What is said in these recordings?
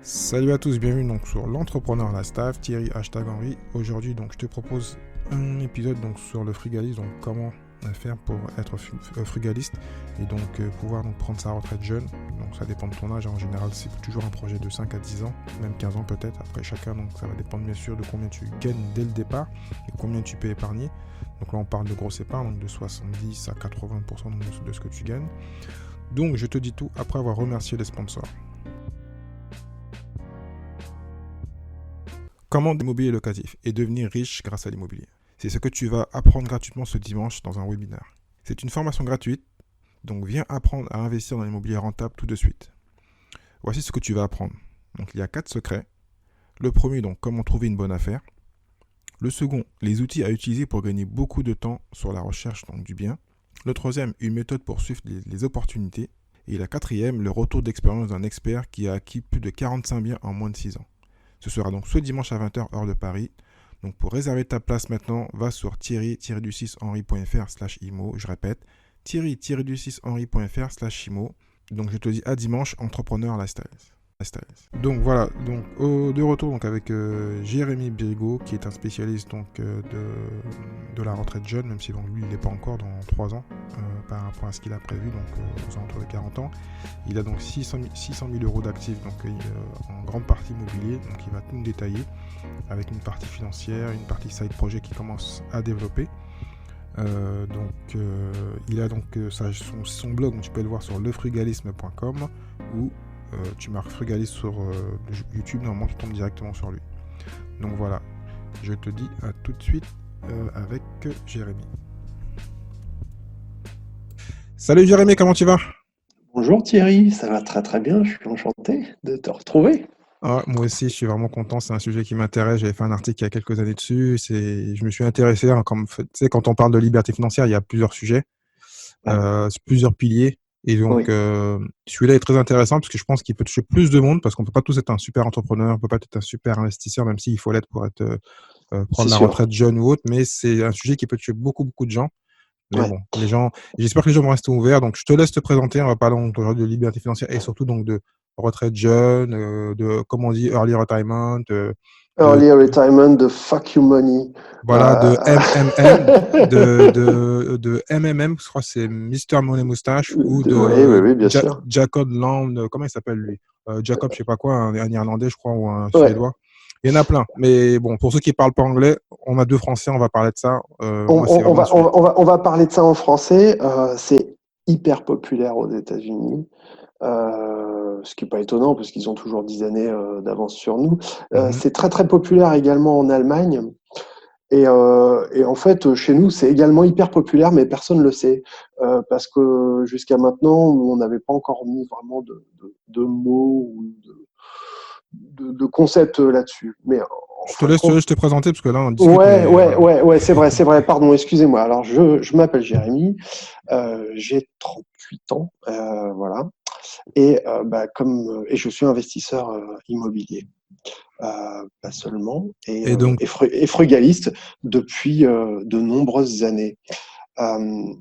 Salut à tous, bienvenue donc sur l'entrepreneur Lifestyle, Thierry hashtag Henry. Aujourd'hui donc je te propose un épisode donc sur le frugalisme, donc comment faire pour être frugaliste et donc pouvoir donc prendre sa retraite jeune. Donc ça dépend de ton âge, en général c'est toujours un projet de 5 à 10 ans, même 15 ans peut-être, après chacun, donc ça va dépendre bien sûr de combien tu gagnes dès le départ et combien tu peux épargner. Donc là on parle de grosse épargne, donc de 70 à 80% de ce que tu gagnes. Donc je te dis tout après avoir remercié les sponsors. Comment l'immobilier locatif et devenir riche grâce à l'immobilier. C'est ce que tu vas apprendre gratuitement ce dimanche dans un webinaire. C'est une formation gratuite, donc viens apprendre à investir dans l'immobilier rentable tout de suite. Voici ce que tu vas apprendre. Donc il y a 4 secrets. Le premier, donc comment trouver une bonne affaire. Le second, les outils à utiliser pour gagner beaucoup de temps sur la recherche donc, du bien. Le troisième, une méthode pour suivre les opportunités. Et la quatrième, le retour d'expérience d'un expert qui a acquis plus de 45 biens en moins de 6 ans. Ce sera donc ce dimanche à 20h heure de Paris. Donc pour réserver ta place maintenant, va sur thierry-du6henry.fr/imo. Je répète, thierry-du6henry.fr/imo. Donc je te dis à dimanche, entrepreneur lifestyle. Donc voilà, donc de retour donc avec Jérémy Birigo, qui est un spécialiste donc de la retraite jeune, même si donc lui il n'est pas encore dans 3 ans par rapport à ce qu'il a prévu, donc aux alentours de 40 ans. Il a donc 600 000 euros d'actifs, donc en grande partie immobilier, donc il va tout nous détailler avec une partie financière, une partie side project qui commence à développer. Il a donc son blog, donc tu peux le voir sur lefrugalisme.com, ou tu marques frugaliste sur YouTube, normalement tu tombes directement sur lui. Donc voilà, je te dis à tout de suite avec Jérémy. Salut Jérémy, comment tu vas? Bonjour Thierry, ça va très très bien, je suis enchanté de te retrouver. Moi aussi, je suis vraiment content. C'est un sujet qui m'intéresse. J'avais fait un article il y a quelques années dessus. Je me suis intéressé, hein, tu sais, quand on parle de liberté financière, il y a plusieurs sujets, Ah, plusieurs piliers. Et donc, oui, celui-là est très intéressant parce que je pense qu'il peut toucher plus de monde, parce qu'on peut pas tous être un super entrepreneur, on peut pas être un super investisseur, même s'il faut l'être pour être c'est prendre la sûr. retraite jeune ou autre. Mais c'est un sujet qui peut toucher beaucoup, beaucoup de gens. Mais Ouais. bon, j'espère que les gens vont rester ouverts. Donc, je te laisse te présenter. On va parler donc aujourd'hui de liberté financière et surtout donc de retraite jeune, de, comme on dit, early retirement, de, Early retirement de fuck you money. voilà, de Euh, MMM, de MMM, je crois que c'est Mister Money Moustache, ou Oui, oui, de oui, bien sûr. Jacob Land, comment il s'appelle lui? Jacob, je sais pas quoi, un Irlandais, je crois, ou un Ouais. Suédois. Il y en a plein. Mais bon, pour ceux qui parlent pas anglais, on a deux Français, on va parler de ça. Moi, c'est On vraiment un va, sujet. on va parler de ça en français. C'est hyper populaire aux États-Unis. Ce qui n'est pas étonnant parce qu'ils ont toujours 10 années d'avance sur nous. Mhm. C'est très très populaire également en Allemagne. Et en fait, chez nous, c'est également hyper populaire, mais personne ne le sait. Parce que jusqu'à maintenant, on n'avait pas encore mis vraiment de mots ou de concepts là-dessus. Mais en fin de Je te compte, laisse te présenter parce que là, on discute, ouais, mais ouais, voilà. ouais, ouais, c'est vrai, pardon, excusez-moi. Alors, je m'appelle Jérémy, j'ai 38 ans, voilà, et je suis investisseur immobilier. Pas seulement, Et donc, et frugaliste depuis de nombreuses années. Euh,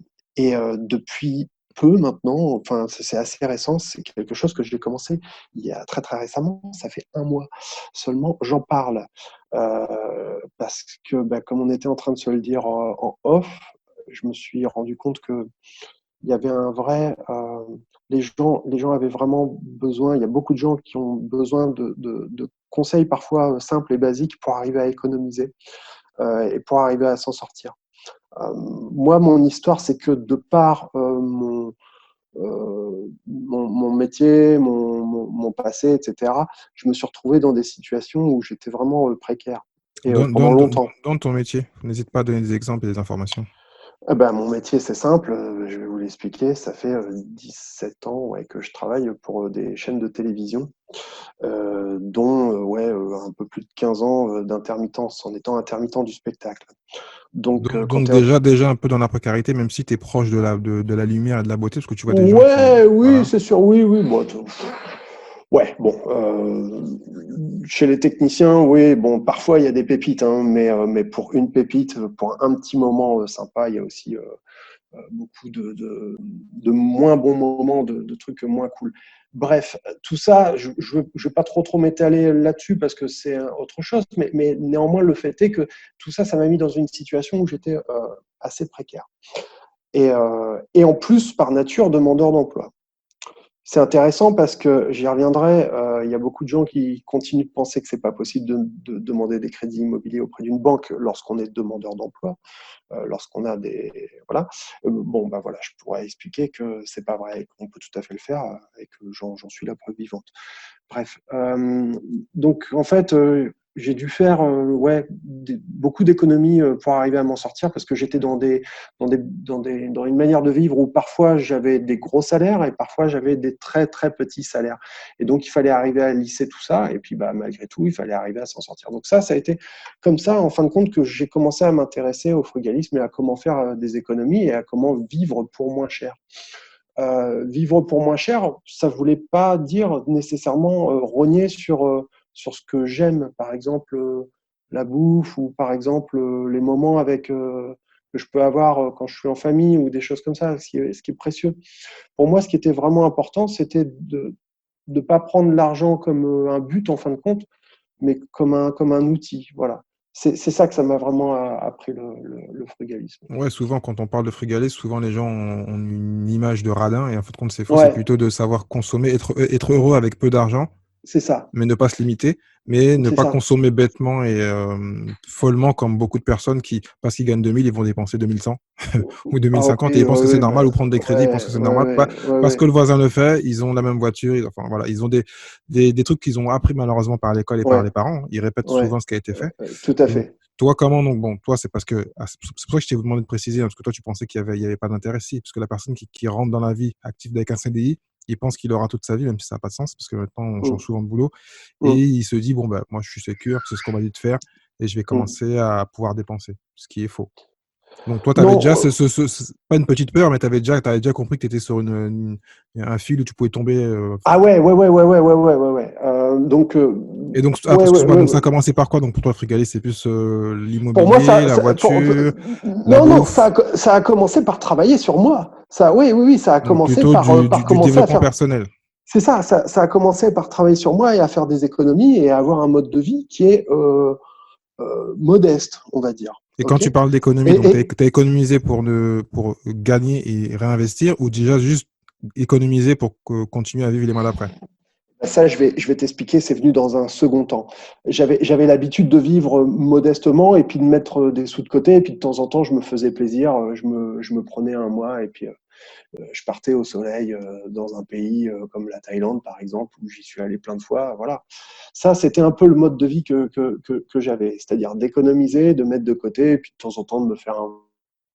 Depuis peu maintenant, enfin c'est assez récent, c'est quelque chose que j'ai commencé il y a très très récemment, ça fait un mois seulement, j'en parle. Parce que comme on était en train de se le dire en off, je me suis rendu compte que il y avait un vrai. Les gens avaient vraiment besoin, il y a beaucoup de gens qui ont besoin de conseils parfois simples et basiques pour arriver à économiser et pour arriver à s'en sortir. Moi, mon histoire, c'est que de par mon métier, mon passé, etc., je me suis retrouvé dans des situations où j'étais vraiment précaire et pendant longtemps. dans ton métier, n'hésite pas à donner des exemples et des informations. Mon métier, c'est simple, je vais vous l'expliquer. Ça fait 17 ans ouais, que je travaille pour des chaînes de télévision, dont un peu plus de 15 ans d'intermittence, en étant intermittent du spectacle. Donc, quand Donc tu es déjà un peu dans la précarité, même si tu es proche de la lumière et de la beauté, parce que tu vois des gens qui... ouais, oui, Voilà. c'est sûr, oui, oui. Bon, ouais, bon, chez les techniciens, oui, bon, parfois il y a des pépites, hein, mais pour une pépite, pour un petit moment sympa, il y a aussi beaucoup de moins bons moments, de trucs moins cool. Bref, tout ça, je ne vais pas trop m'étaler là-dessus parce que c'est autre chose, mais néanmoins, le fait est que tout ça, ça m'a mis dans une situation où j'étais assez précaire. Et en plus, par nature, demandeur d'emploi. C'est intéressant parce que j'y reviendrai. Il y a beaucoup de gens qui continuent de penser que c'est pas possible de demander des crédits immobiliers auprès d'une banque lorsqu'on est demandeur d'emploi, lorsqu'on a des voilà. Bon, bah voilà, je pourrais expliquer que c'est pas vrai, qu'on peut tout à fait le faire et que j'en suis la preuve vivante. Bref, donc en fait, j'ai dû faire ouais, beaucoup d'économies pour arriver à m'en sortir parce que j'étais dans une manière de vivre où parfois j'avais des gros salaires et parfois j'avais des très très petits salaires. Et donc il fallait arriver à lisser tout ça et puis bah, malgré tout, il fallait arriver à s'en sortir. Donc ça a été comme ça, en fin de compte, que j'ai commencé à m'intéresser au frugalisme et à comment faire des économies et à comment vivre pour moins cher. Vivre pour moins cher, ça ne voulait pas dire nécessairement rogner sur ce que j'aime, par exemple la bouffe ou par exemple les moments que je peux avoir quand je suis en famille ou des choses comme ça, ce qui est précieux. Pour moi, ce qui était vraiment important, c'était de ne pas prendre l'argent comme un but en fin de compte, mais comme un outil. Voilà. C'est ça que ça m'a vraiment appris le frugalisme. Ouais, souvent, quand on parle de frugalisme, souvent les gens ont une image de radin et en fait, compte, c'est faux. C'est Ouais, plutôt de savoir consommer, être heureux avec peu d'argent, c'est ça, mais ne pas se limiter, mais ne c'est pas ça. consommer bêtement et follement comme beaucoup de personnes qui, parce qu'ils gagnent 2000, ils vont dépenser 2100 ou Ah 2050 et oui, ils pensent que c'est ouais, normal bah, ou prendre des crédits, ils pensent ouais, que c'est ouais, normal. Pas ouais, ouais, parce que ouais, le voisin le fait, ils ont la même voiture, enfin voilà, ils ont des trucs qu'ils ont appris malheureusement par l'école et par ouais, les parents. Ils répètent ouais, souvent ce qui a été fait. tout à Donc, fait. toi, comment donc, bon, toi, c'est parce que, c'est pour ça que je t'ai demandé de préciser, hein, parce que toi, tu pensais qu'il y avait pas d'intérêt, si, parce que la personne qui rentre dans la vie active avec un CDI, il pense qu'il aura toute sa vie, même si ça n'a pas de sens, parce que maintenant, on change Mm, souvent de boulot, et mm, il se dit, bon, bah, moi, je suis sécure, c'est ce qu'on m'a dit de faire, et je vais mm. commencer à pouvoir dépenser, ce qui est faux. Donc, toi, tu avais Non, déjà, pas une petite peur, mais t'avais déjà compris que tu étais sur un fil où tu pouvais tomber. ah ouais, ouais, ouais, ouais, ouais, ouais, ouais, ouais, ouais. Donc, Et donc, ouais, ouais, excuse-moi, ouais, donc ça a ouais. commencé par quoi? Donc, pour toi, Frigalier, c'est plus Pour moi, l'immobilier, la voiture, la non, non, bouffe. ça a commencé par travailler sur moi. Ça, oui, oui, oui, ça a Donc commencé plutôt par du commencer à développement faire. personnel. C'est ça, ça a commencé par travailler sur moi et à faire des économies et à avoir un mode de vie qui est modeste, on va dire. Et quand Ok. tu parles d'économie, donc tu Et as économisé pour gagner et réinvestir ou déjà juste économiser pour continuer à vivre les mois d'après? ça, je vais t'expliquer, c'est venu dans un second temps. J'avais l'habitude de vivre modestement et puis de mettre des sous de côté. Et puis de temps en temps, je me faisais plaisir. Je me prenais un mois et puis je partais au soleil dans un pays comme la Thaïlande, par exemple, où j'y suis allé plein de fois. Voilà. Ça, c'était un peu le mode de vie que j'avais. C'est-à-dire d'économiser, de mettre de côté et puis de temps en temps de me faire un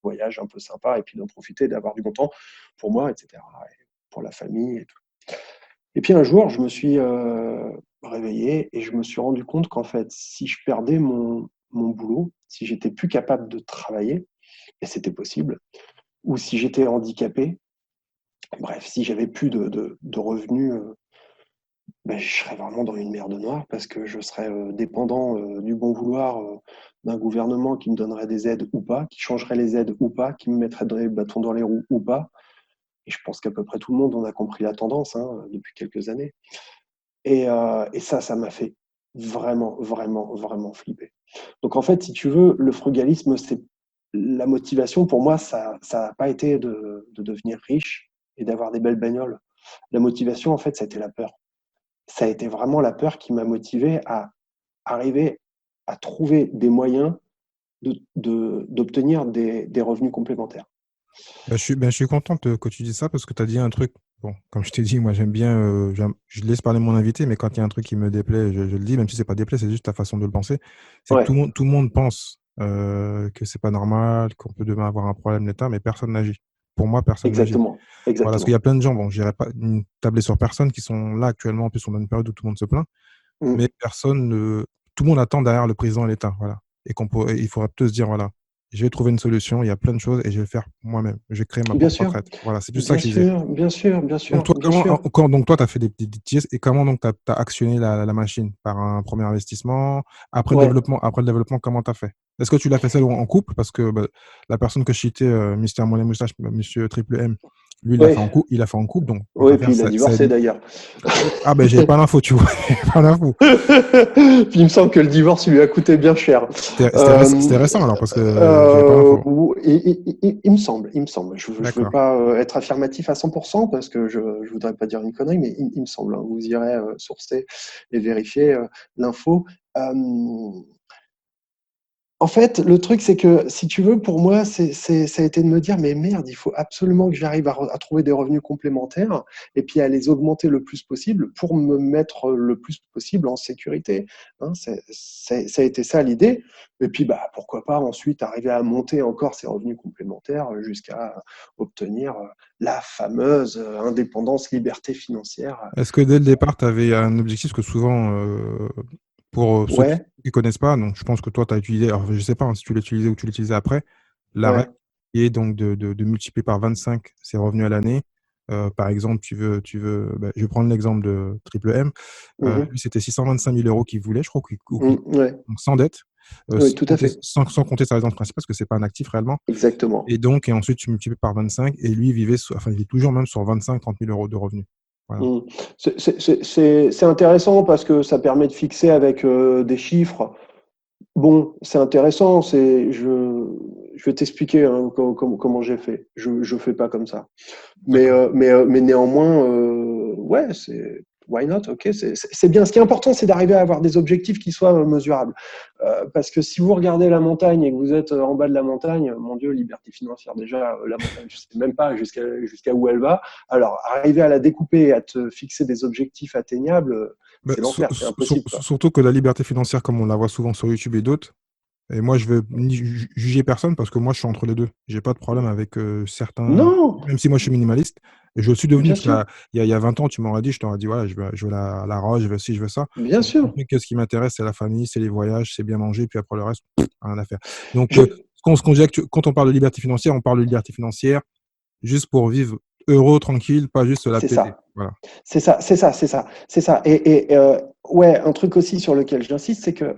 voyage un peu sympa et puis d'en profiter, d'avoir du bon temps pour moi, etc. Et pour la famille et tout. Et puis un jour, je me suis réveillé et je me suis rendu compte qu'en fait, si je perdais mon boulot, si j'étais plus capable de travailler, et c'était possible, ou si j'étais handicapé, bref, si j'avais plus de revenus, ben, je serais vraiment dans une merde noire parce que je serais dépendant du bon vouloir d'un gouvernement qui me donnerait des aides ou pas, qui changerait les aides ou pas, qui me mettrait des bâtons dans les roues ou pas. Et je pense qu'à peu près tout le monde en a compris la tendance depuis quelques années. Et ça m'a fait vraiment, vraiment, vraiment flipper. Donc en fait, si tu veux, le frugalisme, c'est la motivation pour moi, ça n'a pas été de devenir riche et d'avoir des belles bagnoles. La motivation, en fait, ça a été la peur. Ça a été vraiment la peur qui m'a motivé à arriver à trouver des moyens d'obtenir des revenus complémentaires. Ben, je suis content que tu dises ça parce que tu as dit un truc. Bon, comme je t'ai dit, moi j'aime bien, je laisse parler mon invité, mais quand il y a un truc qui me déplaît, je le dis, même si c'est pas déplaît, c'est juste ta façon de le penser. C'est que Ouais, tout le monde pense que c'est pas normal, qu'on peut demain avoir un problème d'État, mais personne n'agit. Pour moi, personne n'agit. exactement, Voilà, parce qu'il y exactement. a plein de gens, bon, je dirais pas tabler sur personne qui sont là actuellement, en plus on est dans une période où tout le monde se plaint, Mm. mais tout le monde attend derrière le président et l'État, voilà. Il faudrait peut-être se dire, voilà, je vais trouver une solution, il y a plein de choses et je vais le faire moi-même. Je vais créer ma Bien propre sûr, retraite. Voilà, c'est plus ça bien que je disais. sûr, bien sûr, bien Donc sûr, toi, bien sûr. donc toi, tu as fait des pièces et comment donc tu as actionné la machine? Par un premier investissement? Ouais. Après le développement, comment tu as fait? Est-ce que tu l'as fait seul ou en couple? Parce que bah, la personne que je citais, Mister Mollet Moustache, Monsieur Triple M, Lui, Oui, il a fait en couple, donc on oui, préfère puis il a ça divorcé évite. d'ailleurs. Ah ben j'avais pas l'info, tu vois, j'avais pas l'info. Puis il me semble que le divorce lui a coûté bien cher. C'était récent alors parce que j'avais pas l'info. Il me semble, il me semble. Je ne veux D'accord. pas être affirmatif à 100% parce que je ne voudrais pas dire une connerie, mais il me semble, hein. Vous irez sourcer et vérifier l'info. Euh, En fait, le truc, c'est que si tu veux, pour moi, ça a été de me dire, mais merde, il faut absolument que j'arrive à trouver des revenus complémentaires et puis à les augmenter le plus possible pour me mettre le plus possible en sécurité. Hein, ça a été ça l'idée. Et puis, bah, pourquoi pas ensuite arriver à monter encore ces revenus complémentaires jusqu'à obtenir la fameuse indépendance, liberté financière. Est-ce que dès le départ, tu avais un objectif que souvent, pour ceux qui Ouais, ne connaissent pas, donc je pense que toi, tu as utilisé, alors je sais pas hein, si tu l'as utilisé ou tu l'utilisais après, la règle ouais. qui est donc de multiplier par 25 ses revenus à l'année. Par exemple, bah, je vais prendre l'exemple de Triple M. Mhm, Lui, c'était 625 000 euros qu'il voulait, je crois, ouais. donc sans dette, Oui, tout à fait. sans compter sa résidence principale, parce que c'est pas un actif réellement. Exactement. Et ensuite, tu multiplies par 25, et lui, enfin, il vit toujours même sur 25-30 000 euros de revenus. Voilà. Mm. C'est intéressant parce que ça permet de fixer avec des chiffres. Bon, c'est intéressant. Je vais t'expliquer hein, comment j'ai fait. Je fais pas comme ça. D'accord. Mais néanmoins, ouais, c'est why not? Ok, c'est bien. Ce qui est important, c'est d'arriver à avoir des objectifs qui soient mesurables. Parce que si vous regardez la montagne et que vous êtes en bas de la montagne, mon Dieu, liberté financière, déjà, la montagne, je sais même pas jusqu'à où elle va. Alors, arriver à la découper et à te fixer des objectifs atteignables, Bah, c'est l'enfer, c'est impossible, quoi. surtout que la liberté financière, comme on la voit souvent sur YouTube et d'autres, et moi je veux ni juger personne parce que moi je suis entre les deux. J'ai pas de problème avec certains, Non, même si moi je suis minimaliste, et je le suis devenu bien parce sûr, il y a 20 ans, tu m'aurais dit, je t'aurais dit, voilà, je veux la rage, je veux ci, je veux ça. bien J'ai sûr. compris que ce qui m'intéresse, c'est la famille, c'est les voyages, c'est bien manger, puis après le reste, rien à faire. Donc, Je, ce qu'on dit quand on parle de liberté financière, on parle de liberté financière juste pour vivre heureux, tranquille, pas juste se la c'est péter. ça. Voilà. C'est ça, c'est ça, c'est ça, c'est ça. Ouais, un truc aussi sur lequel j'insiste, c'est que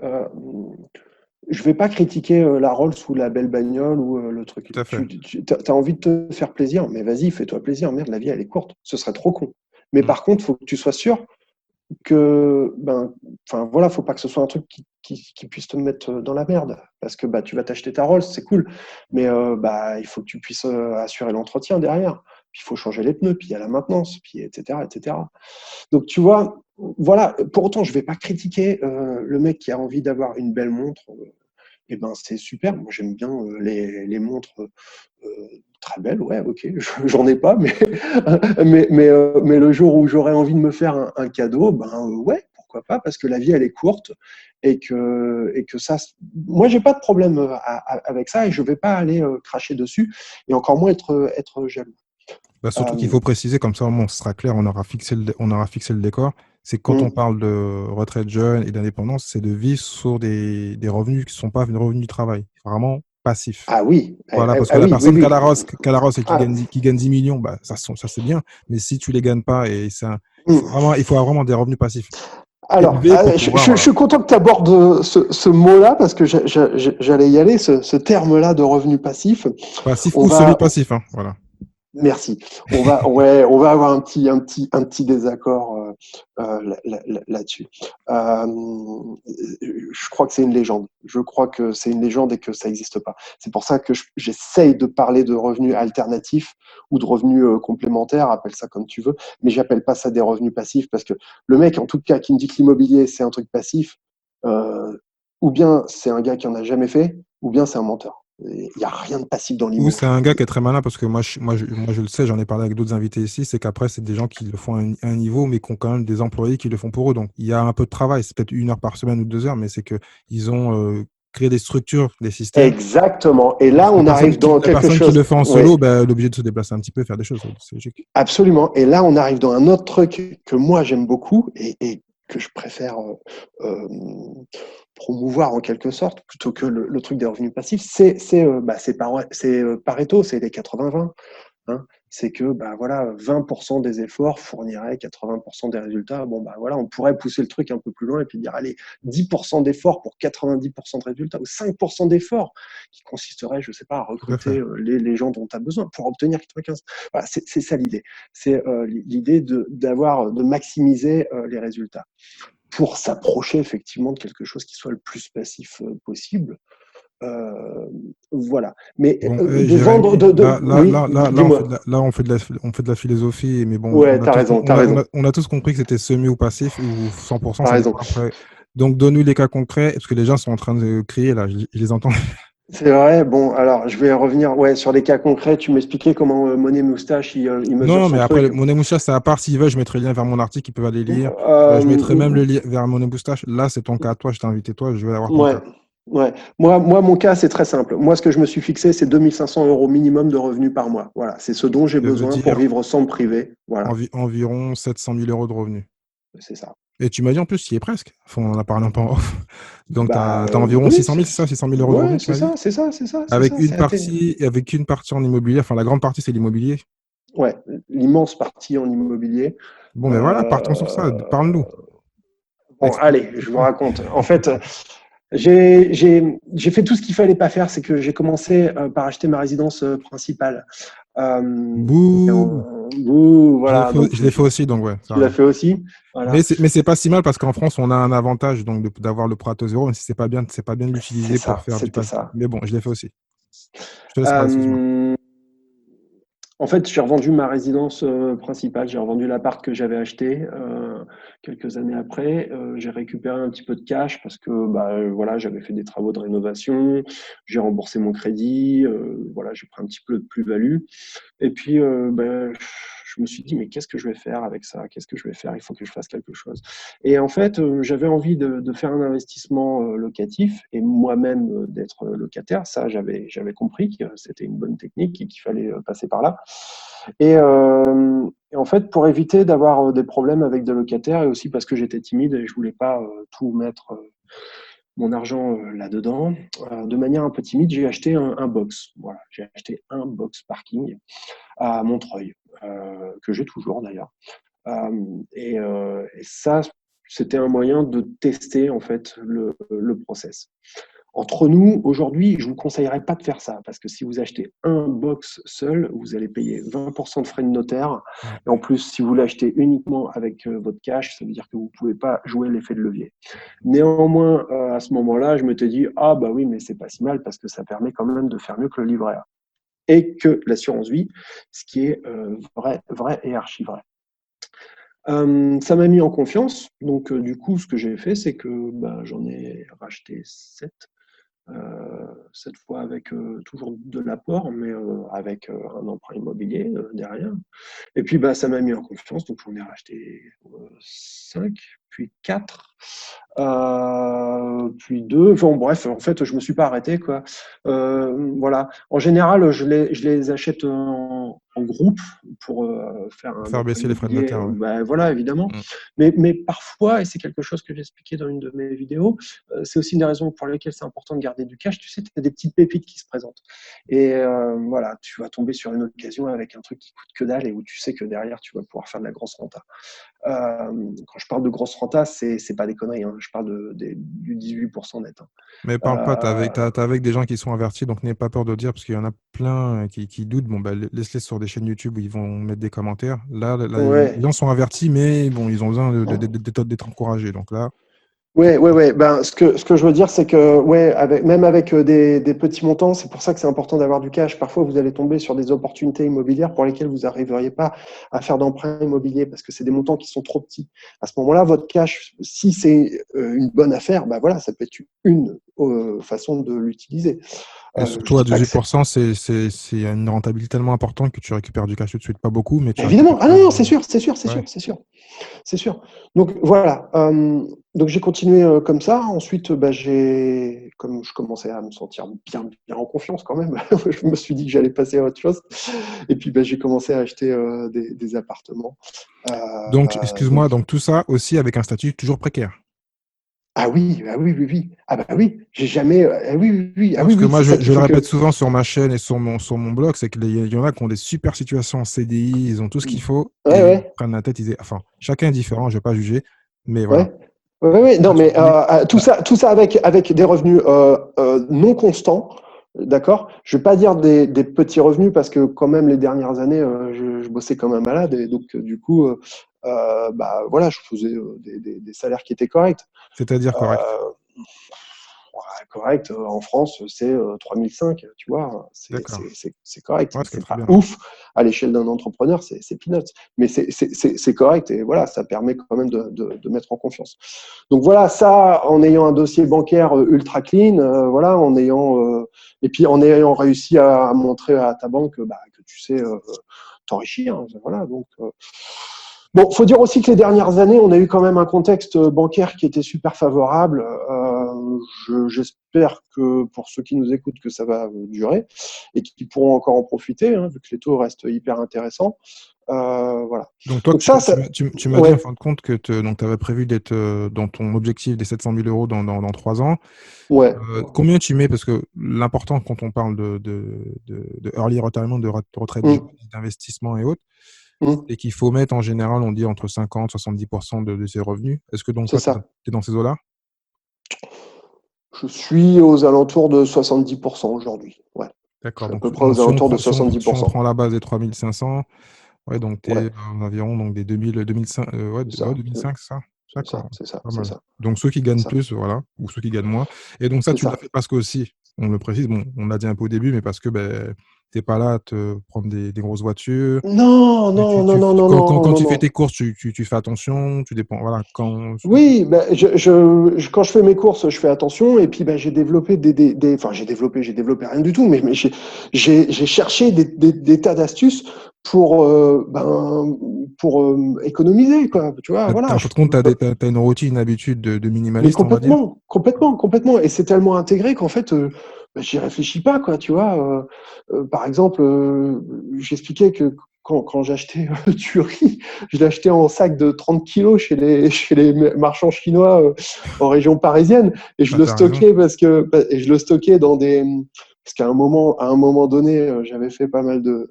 je vais pas critiquer la Rolls ou la belle bagnole ou le truc. Tout à fait. Tu as envie de te faire plaisir, mais vas-y, fais-toi plaisir. Merde, la vie, elle est courte. Ce serait trop con. Mais Mm. par contre, faut que tu sois sûr que, ben, enfin voilà, faut pas que ce soit un truc qui puisse te mettre dans la merde. Parce que bah, tu vas t'acheter ta Rolls, c'est cool. Mais bah, il faut que tu puisses assurer l'entretien derrière. Puis il faut changer les pneus, puis il y a la maintenance, puis etc., etc. Donc, tu vois, voilà, pour autant, je ne vais pas critiquer le mec qui a envie d'avoir une belle montre. Eh ben, c'est super. Moi, j'aime bien les montres très belles. Ouais, ok, j'en ai pas, mais le jour où j'aurais envie de me faire un cadeau, ben ouais, pourquoi pas, parce que la vie, elle est courte et que ça. Moi, j'ai pas de problème avec ça et je vais pas aller cracher dessus et encore moins être jaloux. Bah, surtout qu'il Euh, faut préciser, comme ça au moins on sera clair, on aura fixé le décor. C'est que quand on hum. parle de retraite jeune et d'indépendance, c'est de vivre sur des revenus qui ne sont pas des revenus du travail, vraiment passifs. Ah oui, Voilà, parce que ah la oui, oui, personne oui. qui a la Ross et Ah, qui gagne 10 millions, bah, ça c'est bien. Mais si tu les gagnes pas, hum. il faut avoir vraiment des revenus passifs Alors, élevés pour pouvoir, je voilà. suis content que tu abordes ce mot-là parce que j'allais y aller, ce terme-là de revenu passif. Passif On ou va, semi-passif, hein, voilà. Merci. Ouais, on va avoir un petit désaccord là-dessus. Je crois que c'est une légende. Je crois que c'est une légende et que ça n'existe pas. C'est pour ça que j'essaye de parler de revenus alternatifs ou de revenus complémentaires, appelle ça comme tu veux, mais j'appelle pas ça des revenus passifs parce que le mec, en tout cas, qui me dit que l'immobilier c'est un truc passif, euh, ou bien c'est un gars qui en a jamais fait, ou bien c'est un menteur. Il n'y a rien de passif dans Ou l'immo. c'est un gars qui est très malin parce que moi, je le sais, j'en ai parlé avec d'autres invités ici, c'est qu'après, c'est des gens qui le font à un niveau, mais qui ont quand même des employés qui le font pour eux. Donc, il y a un peu de travail, c'est peut-être 1 heure par semaine ou 2 heures, mais c'est que ils ont créé des structures, des systèmes. Exactement. Et Parce là, que on arrive dans la quelque personne qui le chose. fait en Oui, solo, bah, elle est obligée de se déplacer un petit peu, faire des choses, c'est logique. absolument. Et là, on arrive dans un autre truc que moi j'aime beaucoup et que je préfère euh, promouvoir en quelque sorte plutôt que le truc des revenus passifs. C'est Pareto, c'est les 80-20. hein. C'est que bah, voilà, 20% des efforts fourniraient 80% des résultats. Bon, bah, voilà, on pourrait pousser le truc un peu plus loin et puis dire, allez, 10% d'efforts pour 90% de résultats, ou 5% d'efforts qui consisterait, je ne sais pas, à Tout à fait. recruter les gens dont tu as besoin pour obtenir 95. Voilà, c'est ça l'idée. C'est l'idée de maximiser les résultats pour s'approcher effectivement de quelque chose qui soit le plus passif possible. Euh, voilà. Mais Bon, de vendre, Jérémy, oui, dis-moi. on fait de la philosophie, mais bon, Ouais, t'as raison, t'as raison, on a tous compris que c'était semi ou passif ou 100%, t'as ça raison. dépend après. Donc, donne-nous les cas concrets, parce que les gens sont en train de crier là, je les entends. C'est vrai. Bon, alors je vais revenir ouais, sur des cas concrets. Tu m'expliquais comment Monet Moustache il mesure Non, son mais après, truc. Monet Moustache, c'est à part. S'ils veulent, je mettrai le lien vers mon article, ils peuvent aller lire. Je mettrai même Euh, le lien vers Monet Moustache. Là, c'est ton cas à toi, je t'ai invité toi, je vais avoir ton ouais, cas. ouais. Moi, mon cas, c'est très simple. Moi, ce que je me suis fixé, c'est 2 500 € minimum de revenus par mois. Voilà, c'est ce dont j'ai Ça veut besoin pour dire vivre sans me priver. Voilà, environ 700 000 euros de revenus. c'est ça. Et tu m'as dit en plus, tu y es presque. Enfin, on en a parlé un peu en off. Donc, tu Bah as environ oui, 600 000, c'est ça? 600 000 euros de ouais, revenus, tu c'est m'as dit? ça, c'est ça, c'est ça, c'est ça, c'est atteignable. Avec une partie en immobilier. Enfin, la grande partie, c'est l'immobilier. Ouais, l'immense partie en immobilier. Bon, mais voilà, partons sur ça. Euh, Parle-nous. bon, allez, je vous Explique-nous. raconte. En fait, j'ai fait tout ce qu'il fallait pas faire, c'est que j'ai commencé par acheter ma résidence principale. Bouh! Voilà, donc Je l'ai fait aussi, donc ouais, ça tu l'as arrive. fait aussi. Voilà. Mais c'est pas si mal parce qu'en France, on a un avantage donc d'avoir le prêt à taux zéro, même si c'est pas bien de C'est l'utiliser pour ça, faire du c'était passif. ça. Mais bon, je l'ai fait aussi. Je te laisse parler, excuse-moi. Euh, En fait, j'ai revendu ma résidence principale, j'ai revendu l'appart que j'avais acheté quelques années après. J'ai récupéré un petit peu de cash parce que bah, voilà, j'avais fait des travaux de rénovation, j'ai remboursé mon crédit, voilà, j'ai pris un petit peu de plus-value. Et puis, ben, je me suis dit, mais qu'est-ce que je vais faire avec ça? Qu'est-ce que je vais faire? Il faut que je fasse quelque chose. Et en fait, j'avais envie de faire un investissement locatif et moi-même d'être locataire. Ça, j'avais compris que c'était une bonne technique et qu'il fallait passer par là. Et en fait, pour éviter d'avoir des problèmes avec des locataires et aussi parce que j'étais timide et je voulais pas tout mettre mon argent là-dedans, de manière un peu timide, j'ai acheté un box. Voilà, j'ai acheté un box parking à Montreuil, que j'ai toujours d'ailleurs. Et ça, c'était un moyen de tester en fait le process. Entre nous, aujourd'hui, je ne vous conseillerais pas de faire ça, parce que si vous achetez un box seul, vous allez payer 20% de frais de notaire. Ouais. Et en plus, si vous l'achetez uniquement avec votre cash, ça veut dire que vous ne pouvez pas jouer l'effet de levier. Néanmoins, à ce moment-là, je m'étais dit, ah bah oui, mais c'est pas si mal, parce que ça permet quand même de faire mieux que le livret A. Et que l'assurance vie, ce qui est vrai et archi vrai. Ça m'a mis en confiance. Donc, du coup, ce que j'ai fait, c'est que bah, j'en ai racheté 7 cette fois avec toujours de l'apport, mais avec un emprunt immobilier derrière. Et puis, bah, ça m'a mis en confiance, donc j'en ai racheté 5, puis 4, puis 2. Enfin, bref, en fait, je ne me suis pas arrêté, quoi. Voilà. En général, je les achète en groupe pour faire Pour un faire emprunt baisser les frais de immobilier. notaire, ouais. Bah, voilà, évidemment. Mm. Mais parfois, et c'est quelque chose que j'expliquais dans une de mes vidéos, c'est aussi une des raisons pour lesquelles c'est important de garder du cash. Tu sais, tu as des petites pépites qui se présentent. Et voilà, tu vas tomber sur une occasion avec un truc qui coûte que dalle et où tu sais que derrière, tu vas pouvoir faire de la grosse renta. Quand je parle de grosse renta, c'est pas des conneries. Hein. Je parle du 18% net. Hein. Mais parle pas, t'as avec des gens qui sont avertis, donc n'aie pas peur de dire, parce qu'il y en a plein qui doutent. Bon, bah, laisse-les sur des chaînes YouTube où ils vont mettre des commentaires. Les Ouais. gens sont avertis, mais bon, ils ont besoin d'être encouragés. Donc là, Ouais, ouais, ouais. Ben, ce que je veux dire, c'est que, ouais, même avec des petits montants, c'est pour ça que c'est important d'avoir du cash. Parfois, vous allez tomber sur des opportunités immobilières pour lesquelles vous n'arriveriez pas à faire d'emprunt immobilier parce que c'est des montants qui sont trop petits. À ce moment-là, votre cash, si c'est une bonne affaire, ben voilà, ça peut être une façon de l'utiliser. et Je surtout à dis pas que c'est 18%, c'est une rentabilité tellement importante que tu récupères du cash tout de suite. Pas beaucoup, mais tu récupères évidemment. Ah quand non, non, même. c'est Ouais. sûr, c'est sûr. C'est sûr. Donc voilà. Donc j'ai continué comme ça. Ensuite, bah, comme je commençais à me sentir bien en confiance quand même, je me suis dit que j'allais passer à autre chose. Et puis bah, j'ai commencé à acheter des appartements. Donc, Donc excuse-moi, donc tout ça aussi avec un statut toujours précaire. Ah oui, ah oui, oui, oui. Ah bah oui, j'ai jamais. Ah oui, oui, oui. Ah Non, oui, parce que oui, moi, c'est ça qui je le fait répète que. souvent sur ma chaîne et sur mon blog, c'est qu'il y en a qui ont des super situations en CDI, ils ont tout ce qu'il faut et Ouais, ils ouais, prennent la tête. Enfin, chacun est différent, je ne vais pas juger, mais voilà. ouais. Ouais, ouais, ouais. Là, Non, tu mais te dis, bah, tout ça avec des revenus non constants, d'accord? Je vais pas dire des petits revenus parce que quand même les dernières années, je bossais comme un malade et donc du coup, bah voilà, je faisais des salaires qui étaient corrects. c'est-à-dire correct. Euh, Ouais, correct. En France, c'est 3005, tu vois, D'accord. c'est correct. Ouais, c'est C'est très pas bien. ouf à l'échelle d'un entrepreneur, c'est peanuts, mais c'est correct et voilà, ça permet quand même de mettre en confiance. Donc voilà, ça, en ayant un dossier bancaire ultra clean, voilà, et puis en ayant réussi à montrer à ta banque bah, que tu sais t'enrichir, hein, voilà, donc. Bon, faut dire aussi que les dernières années, on a eu quand même un contexte bancaire qui était super favorable. J'espère que pour ceux qui nous écoutent, que ça va durer et qui pourront encore en profiter, hein, vu que les taux restent hyper intéressants. Voilà. Donc, toi, Donc ça tu m'as dit en ouais, fin de compte que tu avais prévu d'être dans ton objectif des 700 000 euros dans 3 ans. ouais. Combien tu mets? Parce que l'important quand on parle de early retirement, de retraite jeune, Hum, d'investissement et autres, hum, c'est qu'il faut mettre en général, on dit entre 50 et 70% de ses revenus. Est-ce que donc c'est toi, tu ça. es dans ces eaux-là? Je suis aux alentours de 70% aujourd'hui. Ouais. Je D'accord. suis à Donc, peu près aux alentours de si on 70%. prend la base des 3500, ouais, donc tu Ouais, es environ donc des 2005, ouais, c'est ouais, ça. 2005, ça? C'est ça, D'accord, c'est ça, pas c'est mal. ça, Donc ceux qui c'est gagnent ça. plus, voilà, ou ceux qui gagnent moins. Et donc ça, C'est tu l'as ça. fait parce que aussi, on le précise, bon, on l'a dit un peu au début, mais parce que ben, t'es pas là à te prendre des grosses voitures. Non, non, non, non, non, non, Quand non, tu fais non. tes courses, tu fais attention, tu dépends, voilà, quand... Oui, ben, quand je fais mes courses, je fais attention. Et puis, ben, j'ai développé enfin, j'ai développé rien du tout, mais j'ai cherché des tas d'astuces pour économiser, quoi. Tu vois, voilà. En fin de compte, t'as une routine, une habitude de Mais minimaliste, on va dire. complètement, complètement, complètement. Et c'est tellement intégré qu'en fait, j'y réfléchis pas, quoi. Tu vois, par exemple, j'expliquais que quand j'achetais du riz, je l'achetais en sac de 30 kilos chez les marchands chinois en région parisienne, et je Ah, le t'as raison. stockais et je le stockais dans des, parce à un moment donné, j'avais fait pas mal de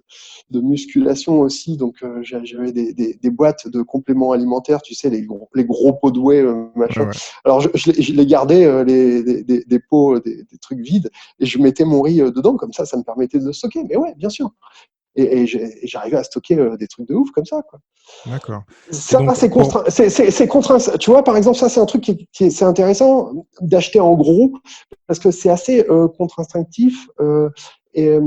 musculation aussi, donc j'avais des boîtes de compléments alimentaires, tu sais, les gros pots de whey, Ouais, machin. ouais. Alors je les gardais, des pots, des trucs vides, et je mettais mon riz dedans, comme ça me permettait de le stocker. Mais ouais, bien sûr. Et j'arrivais à stocker des trucs de ouf comme ça, quoi. D'accord. Et Ça, donc, c'est contraint. C'est contraint. Tu vois, par exemple, ça, c'est un truc c'est intéressant d'acheter en gros parce que c'est assez contre-instinctif. Et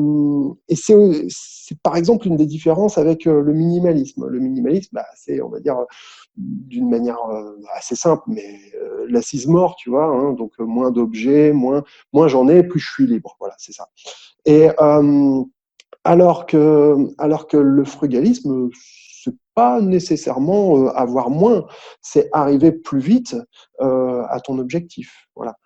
c'est, par exemple, une des différences avec le minimalisme. Le minimalisme, bah, c'est, on va dire, d'une manière assez simple, mais l'assise mort, tu vois. Hein, donc, moins d'objets, moins j'en ai, plus je suis libre. Voilà, c'est ça. Et alors que le frugalisme, c'est pas nécessairement avoir moins, c'est arriver plus vite à ton objectif. Voilà.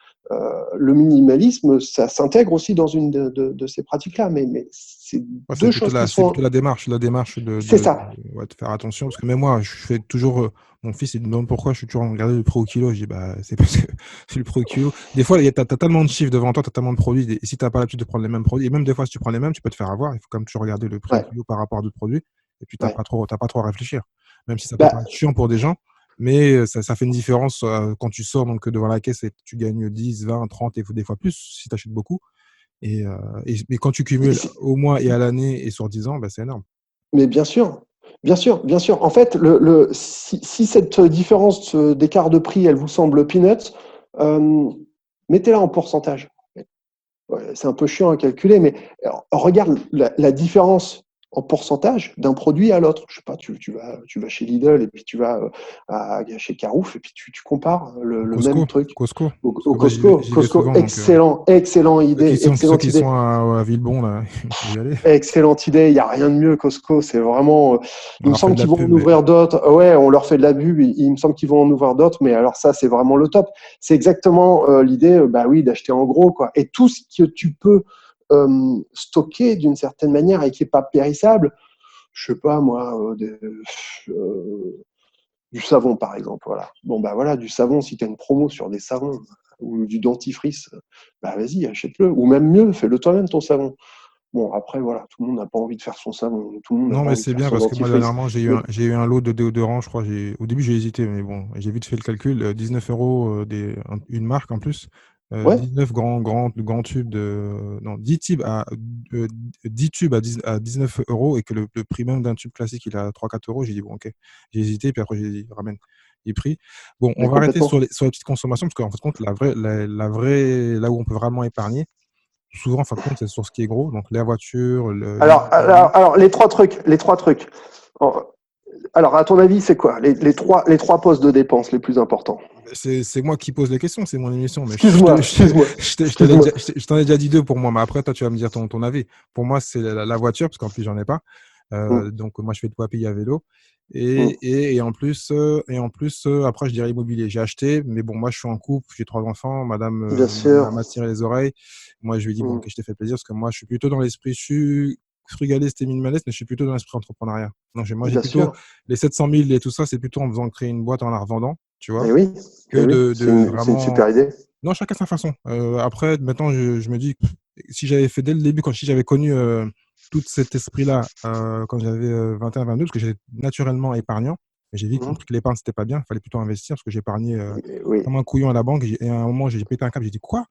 Le minimalisme, ça s'intègre aussi dans une de ces pratiques-là, mais c'est ouais, deux choses qui c'est plutôt sont. la démarche C'est ça. ouais, de faire attention. Parce que même moi, je fais toujours. Mon fils, il me demande pourquoi je suis toujours en train de regarder le prix au kilo. Je dis, bah, c'est parce que c'est le prix au kilo. Des fois, t'as tellement de chiffres devant toi, t'as tellement de produits. Et si t'as pas l'habitude de prendre les mêmes produits, et même des fois, si tu prends les mêmes, tu peux te faire avoir. Il faut quand même toujours regarder le prix au Ouais, kilo par rapport à d'autres produits. Et puis, ouais. t'as pas trop à réfléchir. Même si ça peut paraître Bah, chiant pour des gens. Mais ça fait une différence quand tu sors donc, devant la caisse et tu gagnes 10, 20, 30 et des fois plus si tu achètes beaucoup. Et, mais quand tu cumules c'est- au mois et à l'année et sur 10 ans, bah, c'est énorme. mais bien sûr, bien sûr, bien sûr. En fait, si cette différence d'écart de prix, elle vous semble peanuts, euh, mettez-la en pourcentage. Ouais, c'est un peu chiant à calculer, mais alors, regarde la différence en pourcentage d'un produit à l'autre. Je sais pas, tu vas chez Lidl et puis tu vas chez Carouf et puis tu compares Au le même Costco, truc parce au que moi Costco. j'y vais Costco, souvent, donc excellent, ceux excellente qui idée. sont à Villebon, là, il faut y aller. Excellente idée, il n'y a rien de mieux Costco, c'est vraiment. On Il me leur fait semble de la qu'ils vont pub, en mais ouvrir d'autres. Ouais, on leur fait de la pub, il me semble qu'ils vont en ouvrir d'autres, mais alors ça, c'est vraiment le top. C'est exactement l'idée, bah oui, d'acheter en gros, quoi. Et tout ce que tu peux stocker d'une certaine manière et qui n'est pas périssable, je sais pas moi, Du savon, par exemple, voilà. Bon, bah voilà, du savon, si tu as une promo sur des savons ou du dentifrice, bah vas-y, achète-le. Ou même mieux, fais-le toi-même ton savon. Bon, après, voilà, tout le monde n'a pas envie de faire son savon, tout le monde n'a Non, pas mais envie de c'est faire bien son parce que moi, dentifrice. dernièrement, Mais j'ai eu un lot de déodorant, je crois. Au début, j'ai hésité, mais bon, j'ai vite fait le calcul. 19 euros, une marque en plus. ouais, 19 grands tubes non, 10 tubes euh, 10 tubes à 19 euros et que le prix même d'un tube classique, il est à 3-4 euros. J'ai dit, bon, ok. J'ai hésité, puis après, j'ai dit, ramène les prix. Bon, on mais va arrêter complètement. sur les petites consommations parce qu'en fin de compte, là où on peut vraiment épargner, souvent, en fin de compte, c'est sur ce qui est gros. Donc, la voiture, l'immobilier. Alors, les trois trucs. Alors, à ton avis, c'est quoi les trois postes de dépenses les plus importants? C'est moi qui pose les questions, c'est mon émission, mais Excuse-moi, excuse-moi, excuse-moi. je t'en ai déjà dit deux pour moi, mais après, toi, tu vas me dire ton avis. Pour moi, c'est la voiture, parce qu'en plus, j'en ai pas. Hum, Donc, moi, je fais de papilles à vélo. hum, Et en plus après, je dirais immobilier. J'ai acheté, mais bon, moi, je suis en couple, j'ai 3 enfants. Madame bien sûr. m'a tiré les oreilles. Moi, je lui ai dit, bon, Hum, ok, je t'ai fait plaisir, parce que moi, je suis plutôt dans l'esprit, je suis frugaliste et minimaliste, mais je suis plutôt dans l'esprit entrepreneuriat. Donc, moi, j'ai bien plutôt sûr. les 700 000 et tout ça, c'est plutôt en faisant créer une boîte en la revendant, tu vois, Eh oui, que c'est de c'est une super vraiment. idée. Non, chacun sa façon. Après, maintenant, je me dis, si j'avais fait dès le début, si j'avais connu tout cet esprit-là quand j'avais 21, 22, parce que j'étais naturellement épargnant, mais j'ai vite Hum, compris que l'épargne, c'était pas bien, il fallait plutôt investir, parce que j'épargnais oui, comme un couillon à la banque, et à un moment, j'ai pété un câble, j'ai dit, quoi?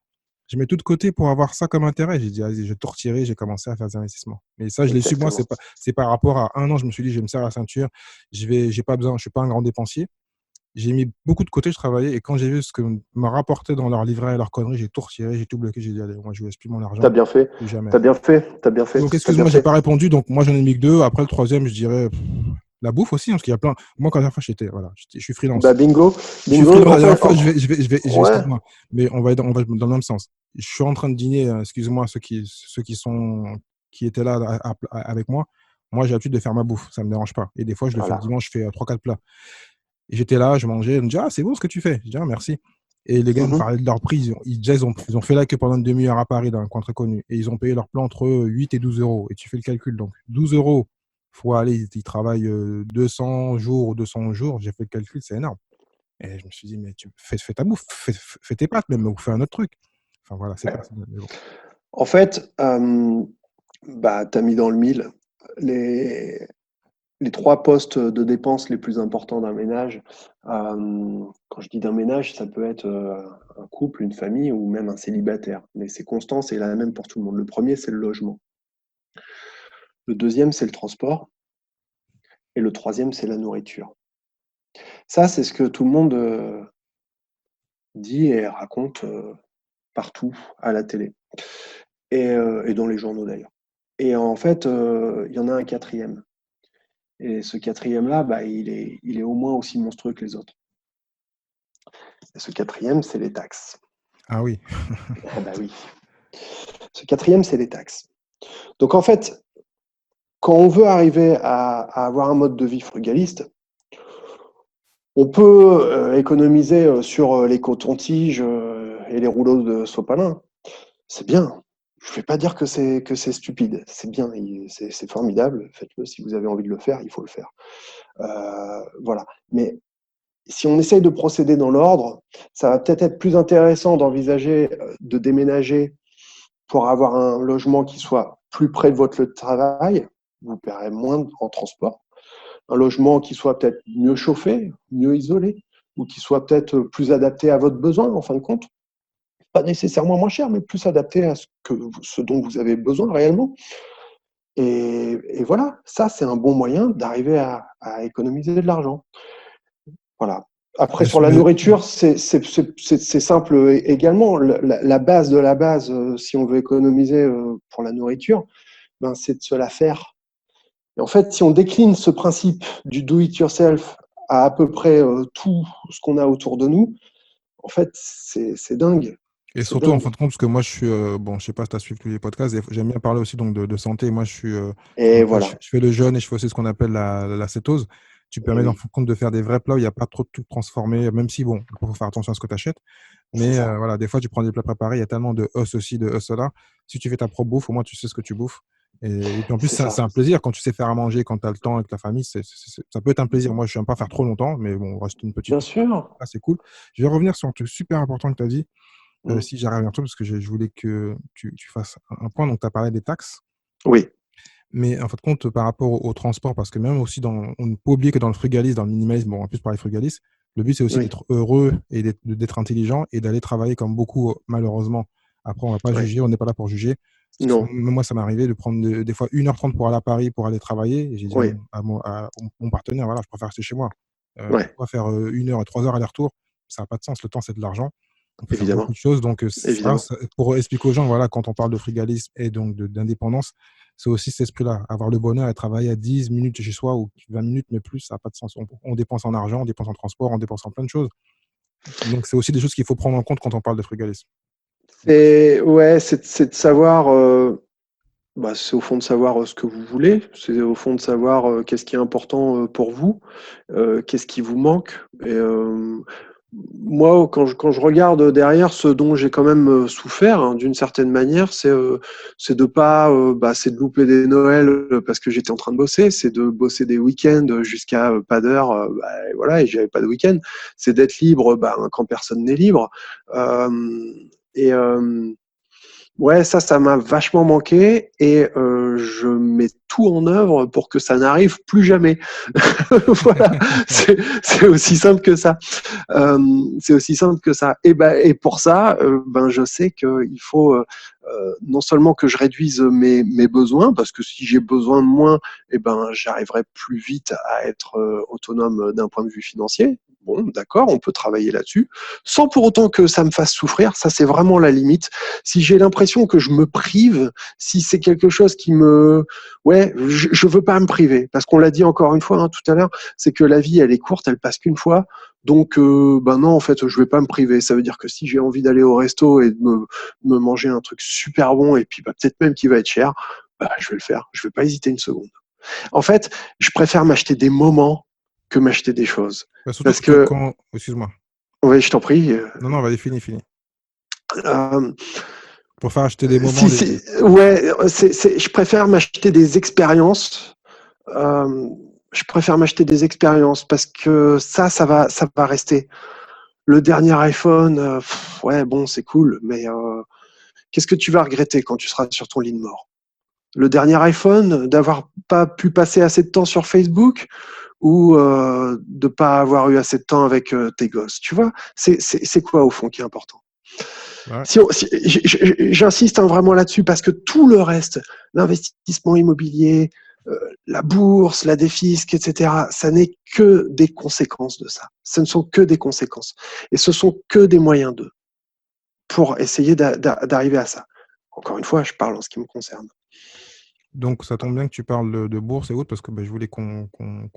Je mets tout de côté pour avoir ça comme intérêt. J'ai dit, vas-y, je vais tout retirer, j'ai commencé à faire des investissements. Mais ça, je l'ai su, moi, exactement. c'est par rapport à un an, je me suis dit, je vais me serrer la ceinture, j'ai pas besoin, je suis pas un grand dépensier. J'ai mis beaucoup de côté, je travaillais, et quand j'ai vu ce que m'a rapporté dans leur livret et leurs conneries, j'ai tout retiré, j'ai tout bloqué, j'ai dit, allez, moi, je ne laisse plus mon T'as argent, bien fait, plus jamais. t'as bien fait, t'as bien fait, Donc, t'as bien excuse-moi, j'ai fait. pas répondu, donc moi, j'en ai mis que deux. Après, le troisième, je dirais la bouffe aussi, hein, parce qu'il y a plein. Moi, quand la dernière fois, je suis freelance. Bah bingo, Je suis bingo. freelance, la En dernière fait, fois, ouais. excuse-moi, mais on va dans le même sens. Je suis en train de dîner, excuse-moi, qui étaient là avec moi. Moi, j'ai l'habitude de faire ma bouffe, ça ne me dérange pas. Et des fois, je le fais le Voilà. dimanche, je fais 3-4 plats. Et j'étais là, je mangeais, ils me disaient, ah, c'est bon ce que tu fais. Je dis, ah, merci. Et les gars me Mhm. parlaient de leur prix. Déjà, ils ont fait la queue pendant une demi-heure à Paris, dans un coin très connu. Et ils ont payé leur plan entre 8 et 12 euros. Et tu fais le calcul. Donc, 12 euros, faut aller, ils travaillent 200 jours ou 200 jours. J'ai fait le calcul, c'est énorme. Et je me suis dit, mais fais ta bouffe, fais tes pâtes même, ou fais un autre truc. Enfin, voilà, c'est personnel. Mais bon. En fait, bah, t'as mis dans le mille les, les trois postes de dépenses les plus importants d'un ménage. Quand je dis d'un ménage, ça peut être un couple, une famille ou même un célibataire. Mais c'est constant, c'est la même pour tout le monde. Le premier, c'est le logement. Le deuxième, c'est le transport. Et le troisième, c'est la nourriture. Ça, c'est ce que tout le monde dit et raconte partout à la télé et dans les journaux d'ailleurs. Et en fait, il y en a un quatrième. Et ce quatrième-là, bah, il est au moins aussi monstrueux que les autres. Et ce quatrième, c'est les taxes. Ah oui. Ah bah oui. Ce quatrième, c'est les taxes. Donc en fait, quand on veut arriver à avoir un mode de vie frugaliste, on peut économiser sur les cotons-tiges et les rouleaux de sopalin. C'est bien. Je ne vais pas dire que c'est stupide. C'est bien, c'est formidable. Faites-le si vous avez envie de le faire, il faut le faire. Voilà. Mais si on essaye de procéder dans l'ordre, ça va peut-être être plus intéressant d'envisager de déménager pour avoir un logement qui soit plus près de votre lieu de travail. Vous paierez moins en transport. Un logement qui soit peut-être mieux chauffé, mieux isolé, ou qui soit peut-être plus adapté à votre besoin, en fin de compte. Pas nécessairement moins cher, mais plus adapté à ce dont vous avez besoin réellement. Et voilà, ça, c'est un bon moyen d'arriver à économiser de l'argent. Voilà. Après, sur la nourriture, c'est simple également. La base de la base, si on veut économiser pour la nourriture, ben, c'est de se la faire. Et en fait, si on décline ce principe du do it yourself à peu près tout ce qu'on a autour de nous, en fait, c'est dingue. Et C'est surtout, en fin dingue. de compte, parce que moi, je suis, bon, je sais pas si tu as suivi tous les podcasts, j'aime bien parler aussi donc, de santé. Moi, je suis, Et voilà. je fais le jeûne et je fais aussi ce qu'on appelle la cétose. Tu Et permets, en oui, fin de compte, de faire des vrais plats où il n'y a pas trop de tout transformé, même si, bon, il faut faire attention à ce que tu achètes. c'est Mais ça. voilà, des fois, tu prends des plats préparés, il y a tellement de os aussi, de os là. Si tu fais ta propre bouffe, au moins, tu sais ce que tu bouffes. Et puis en plus, C'est c'est ça. un plaisir quand tu sais faire à manger, quand tu as le temps avec ta famille, ça peut être un plaisir. Moi, je n'aime pas faire trop longtemps, mais bon, reste une petite Bien heure. sûr. Ah, c'est cool. Je vais revenir sur un truc super important que tu as dit, Mmh. si j'arrive bientôt, parce que je voulais que tu fasses un point. Donc, tu as parlé des taxes, Oui, mais en fin de compte, par rapport au transport, parce que même aussi, on ne peut pas oublier que dans le frugalisme, dans le minimalisme, bon, en plus par les frugalistes, le but, c'est aussi oui, d'être heureux et d'être intelligent et d'aller travailler comme beaucoup, malheureusement. Après, on va pas oui. juger, on n'est pas là pour juger. Non, Même moi, ça m'est arrivé de prendre des fois 1h30 pour aller à Paris pour aller travailler. Et j'ai dit oui, à mon partenaire, voilà, je préfère rester chez moi. ouais, Pourquoi faire 1 heure et 3 heures aller-retour? Ça n'a pas de sens. Le temps, c'est de l'argent. On peut faire beaucoup évidemment, de choses. Donc, évidemment. pour expliquer aux gens, voilà, quand on parle de frugalisme et donc d'indépendance, c'est aussi cet esprit-là. Avoir le bonheur et travailler à 10 minutes de chez soi ou 20 minutes, mais plus, ça n'a pas de sens. On dépense en argent, on dépense en transport, on dépense en plein de choses. Donc, c'est aussi des choses qu'il faut prendre en compte quand on parle de frugalisme. Donc, Ouais, c'est de savoir, bah, c'est au fond de savoir ce que vous voulez, c'est au fond de savoir qu'est-ce qui est important pour vous, qu'est-ce qui vous manque. Et moi, quand je regarde derrière ce dont j'ai quand même souffert, hein, d'une certaine manière, c'est de pas, bah, c'est de louper des Noëls parce que j'étais en train de bosser, c'est de bosser des week-ends jusqu'à pas d'heure, bah, et voilà, et j'avais pas de week-end. C'est d'être libre, bah, quand personne n'est libre. Euh, et Ouais, ça m'a vachement manqué et je mets tout en œuvre pour que ça n'arrive plus jamais. Voilà, c'est aussi simple que ça. C'est aussi simple que ça. Et pour ça, ben je sais qu'il faut non seulement que je réduise mes besoins, parce que si j'ai besoin de moins, et ben j'arriverai plus vite à être autonome d'un point de vue financier. Bon, d'accord, on peut travailler là-dessus, sans pour autant que ça me fasse souffrir. Ça, c'est vraiment la limite. Si j'ai l'impression que je me prive, si c'est quelque chose qui me, ouais, je veux pas me priver, parce qu'on l'a dit encore une fois hein, tout à l'heure, c'est que la vie, elle est courte, elle passe qu'une fois. Donc, ben non, en fait, je vais pas me priver. Ça veut dire que si j'ai envie d'aller au resto et de me manger un truc super bon et puis bah, peut-être même qui va être cher, bah, je vais le faire. Je vais pas hésiter une seconde. En fait, je préfère m'acheter des moments que m'acheter des choses. bah, surtout Parce que, quand. Excuse-moi. oui, je t'en prie. Non, non, vas-y, fini. Euh, Pour faire acheter des moments, ouais, je préfère m'acheter des expériences. Euh, je préfère m'acheter des expériences parce que ça va rester. Le dernier iPhone, ouais, bon, c'est cool, mais qu'est-ce que tu vas regretter quand tu seras sur ton lit de mort? Le dernier iPhone, d'avoir pas pu passer assez de temps sur Facebook ou de pas avoir eu assez de temps avec tes gosses, tu vois? C'est quoi au fond qui est important? ouais. Si, j'insiste hein, vraiment là-dessus parce que tout le reste, l'investissement immobilier, la bourse, la défisque, etc., ça n'est que des conséquences de ça. Ce ne sont que des conséquences. Et ce sont que des moyens d'eux pour essayer d'arriver à ça. Encore une fois, je parle en ce qui me concerne. Donc, ça tombe bien que tu parles de bourse et autres, parce que bah, je voulais qu'on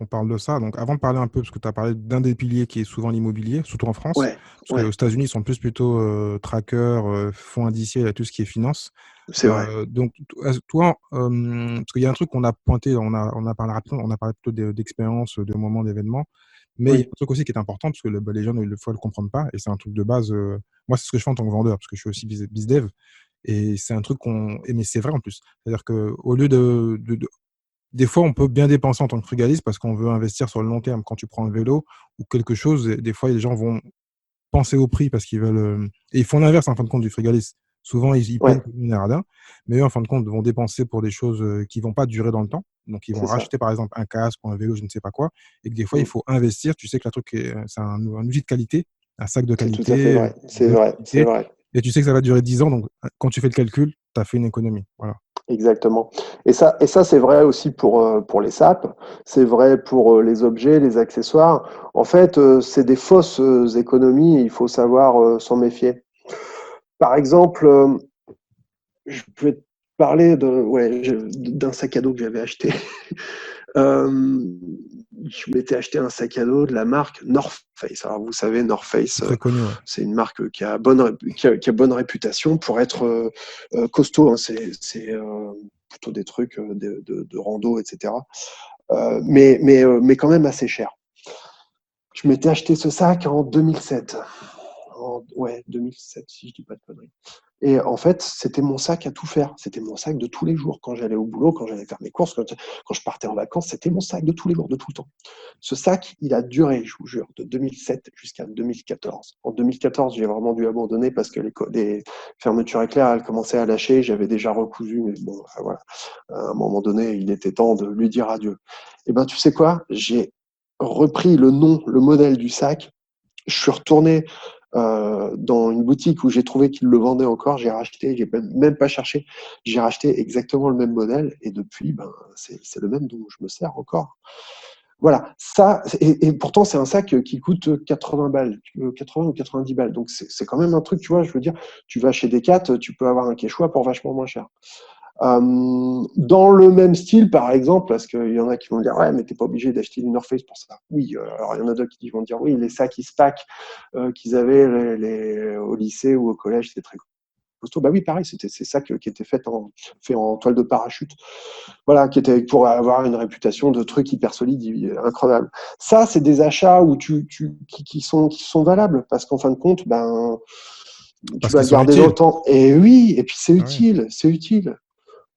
parle de ça. Donc, avant de parler un peu, parce que tu as parlé d'un des piliers qui est souvent l'immobilier, surtout en France, Ouais, parce qu'aux ouais, États-Unis, ils sont plus plutôt trackers, fonds indiciels et tout ce qui est finance. c'est vrai. Donc, toi, parce qu'il y a un truc qu'on a pointé, on a parlé rapidement, on a parlé plutôt d'expérience, de moments, d'événements, mais il y a Oui, un truc aussi qui est important, parce que les gens, des fois, ne le comprennent pas, et c'est un truc de base. Moi, c'est ce que je fais en tant que vendeur, parce que je suis aussi bizdev. Et c'est un truc mais c'est vrai en plus. C'est-à-dire qu'au lieu des fois, on peut bien dépenser en tant que frugaliste parce qu'on veut investir sur le long terme. Quand tu prends un vélo ou quelque chose, des fois, les gens vont penser au prix parce qu'ils veulent. Et ils font l'inverse en fin de compte du frugaliste. Souvent, ils ouais, plaignent que le radin, mais eux, en fin de compte, vont dépenser pour des choses qui vont pas durer dans le temps. Donc, ils vont c'est ça. racheter, par exemple, un casque ou un vélo, je ne sais pas quoi. Et que des fois, il Mm. faut investir. Tu sais que le truc, c'est un outil de qualité, un sac de C'est tout à fait qualité, vrai. une C'est bonne vrai, c'est qualité. vrai. Et tu sais que ça va durer 10 ans. Donc, quand tu fais le calcul, tu as fait une économie. Voilà. Exactement. Et ça c'est vrai aussi pour les sapes, c'est vrai pour les objets, les accessoires. En fait, c'est des fausses économies et il faut savoir s'en méfier. Par exemple, je peux te parler d'un sac à dos que j'avais acheté. Euh, je m'étais acheté un sac à dos de la marque North Face. Alors vous savez, North C'est Face, très connu, ouais. c'est une marque qui a bonne réputation pour être costaud. Hein. C'est plutôt des trucs de rando, etc. Mais quand même assez cher. Je m'étais acheté ce sac en 2007. Ouais, 2007, si je dis pas de conneries. Et en fait, c'était mon sac à tout faire. C'était mon sac de tous les jours. Quand j'allais au boulot, quand j'allais faire mes courses, quand je partais en vacances, c'était mon sac de tous les jours, de tout le temps. Ce sac, il a duré, je vous jure, de 2007 jusqu'à 2014. En 2014, j'ai vraiment dû abandonner parce que les fermetures éclairs, elles commençaient à lâcher. J'avais déjà recousu, mais bon, voilà. À un moment donné, il était temps de lui dire adieu. Et ben, tu sais quoi? J'ai repris le nom, le modèle du sac. Je suis retourné dans une boutique où j'ai trouvé qu'ils le vendaient encore. J'ai racheté, j'ai même pas cherché. J'ai racheté exactement le même modèle et depuis, ben, c'est le même dont je me sers encore. Voilà, ça, et pourtant c'est un sac qui coûte 80 balles, 80 ou 90 balles. Donc c'est quand même un truc, tu vois, je veux dire, tu vas chez Decat, tu peux avoir un Quechua pour vachement moins cher. Dans le même style, par exemple, parce qu'il y en a qui vont dire ouais, mais t'es pas obligé d'acheter du North Face pour ça. Oui, alors il y en a d'autres qui vont dire oui, les sacs Eastpak qu'ils avaient au lycée ou au collège, c'est très costaud. Bah oui, pareil, c'est ça qui était fait en toile de parachute, voilà, qui était pour avoir une réputation de truc hyper solide, incroyable. Ça, c'est des achats où qui sont valables parce qu'en fin de compte, ben tu Parce vas qu'ils le sont garder utiles. longtemps. Et oui, et puis c'est Ah ouais. utile, c'est utile.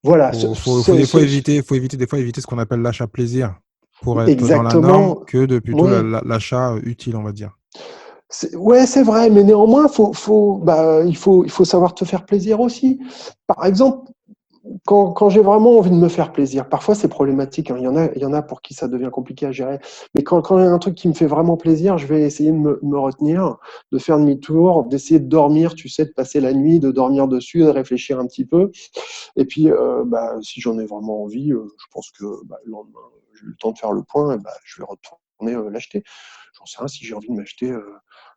Voilà, Faut des fois éviter, des fois éviter ce qu'on appelle l'achat plaisir pour être dans la norme exactement. que de plutôt Oui, l'achat utile, on va dire. ouais, c'est vrai, mais néanmoins, il faut savoir te faire plaisir aussi. Par exemple, quand j'ai vraiment envie de me faire plaisir, parfois c'est problématique, hein. Il y en a pour qui ça devient compliqué à gérer. Mais quand il y a un truc qui me fait vraiment plaisir, je vais essayer de me retenir, de faire demi-tour, d'essayer de dormir, tu sais, de passer la nuit, de dormir dessus, de réfléchir un petit peu. Et puis, bah, si j'en ai vraiment envie, je pense que bah, le lendemain, j'ai eu le temps de faire le point, et bah, je vais retourner l'acheter. J'en sais rien si j'ai envie de m'acheter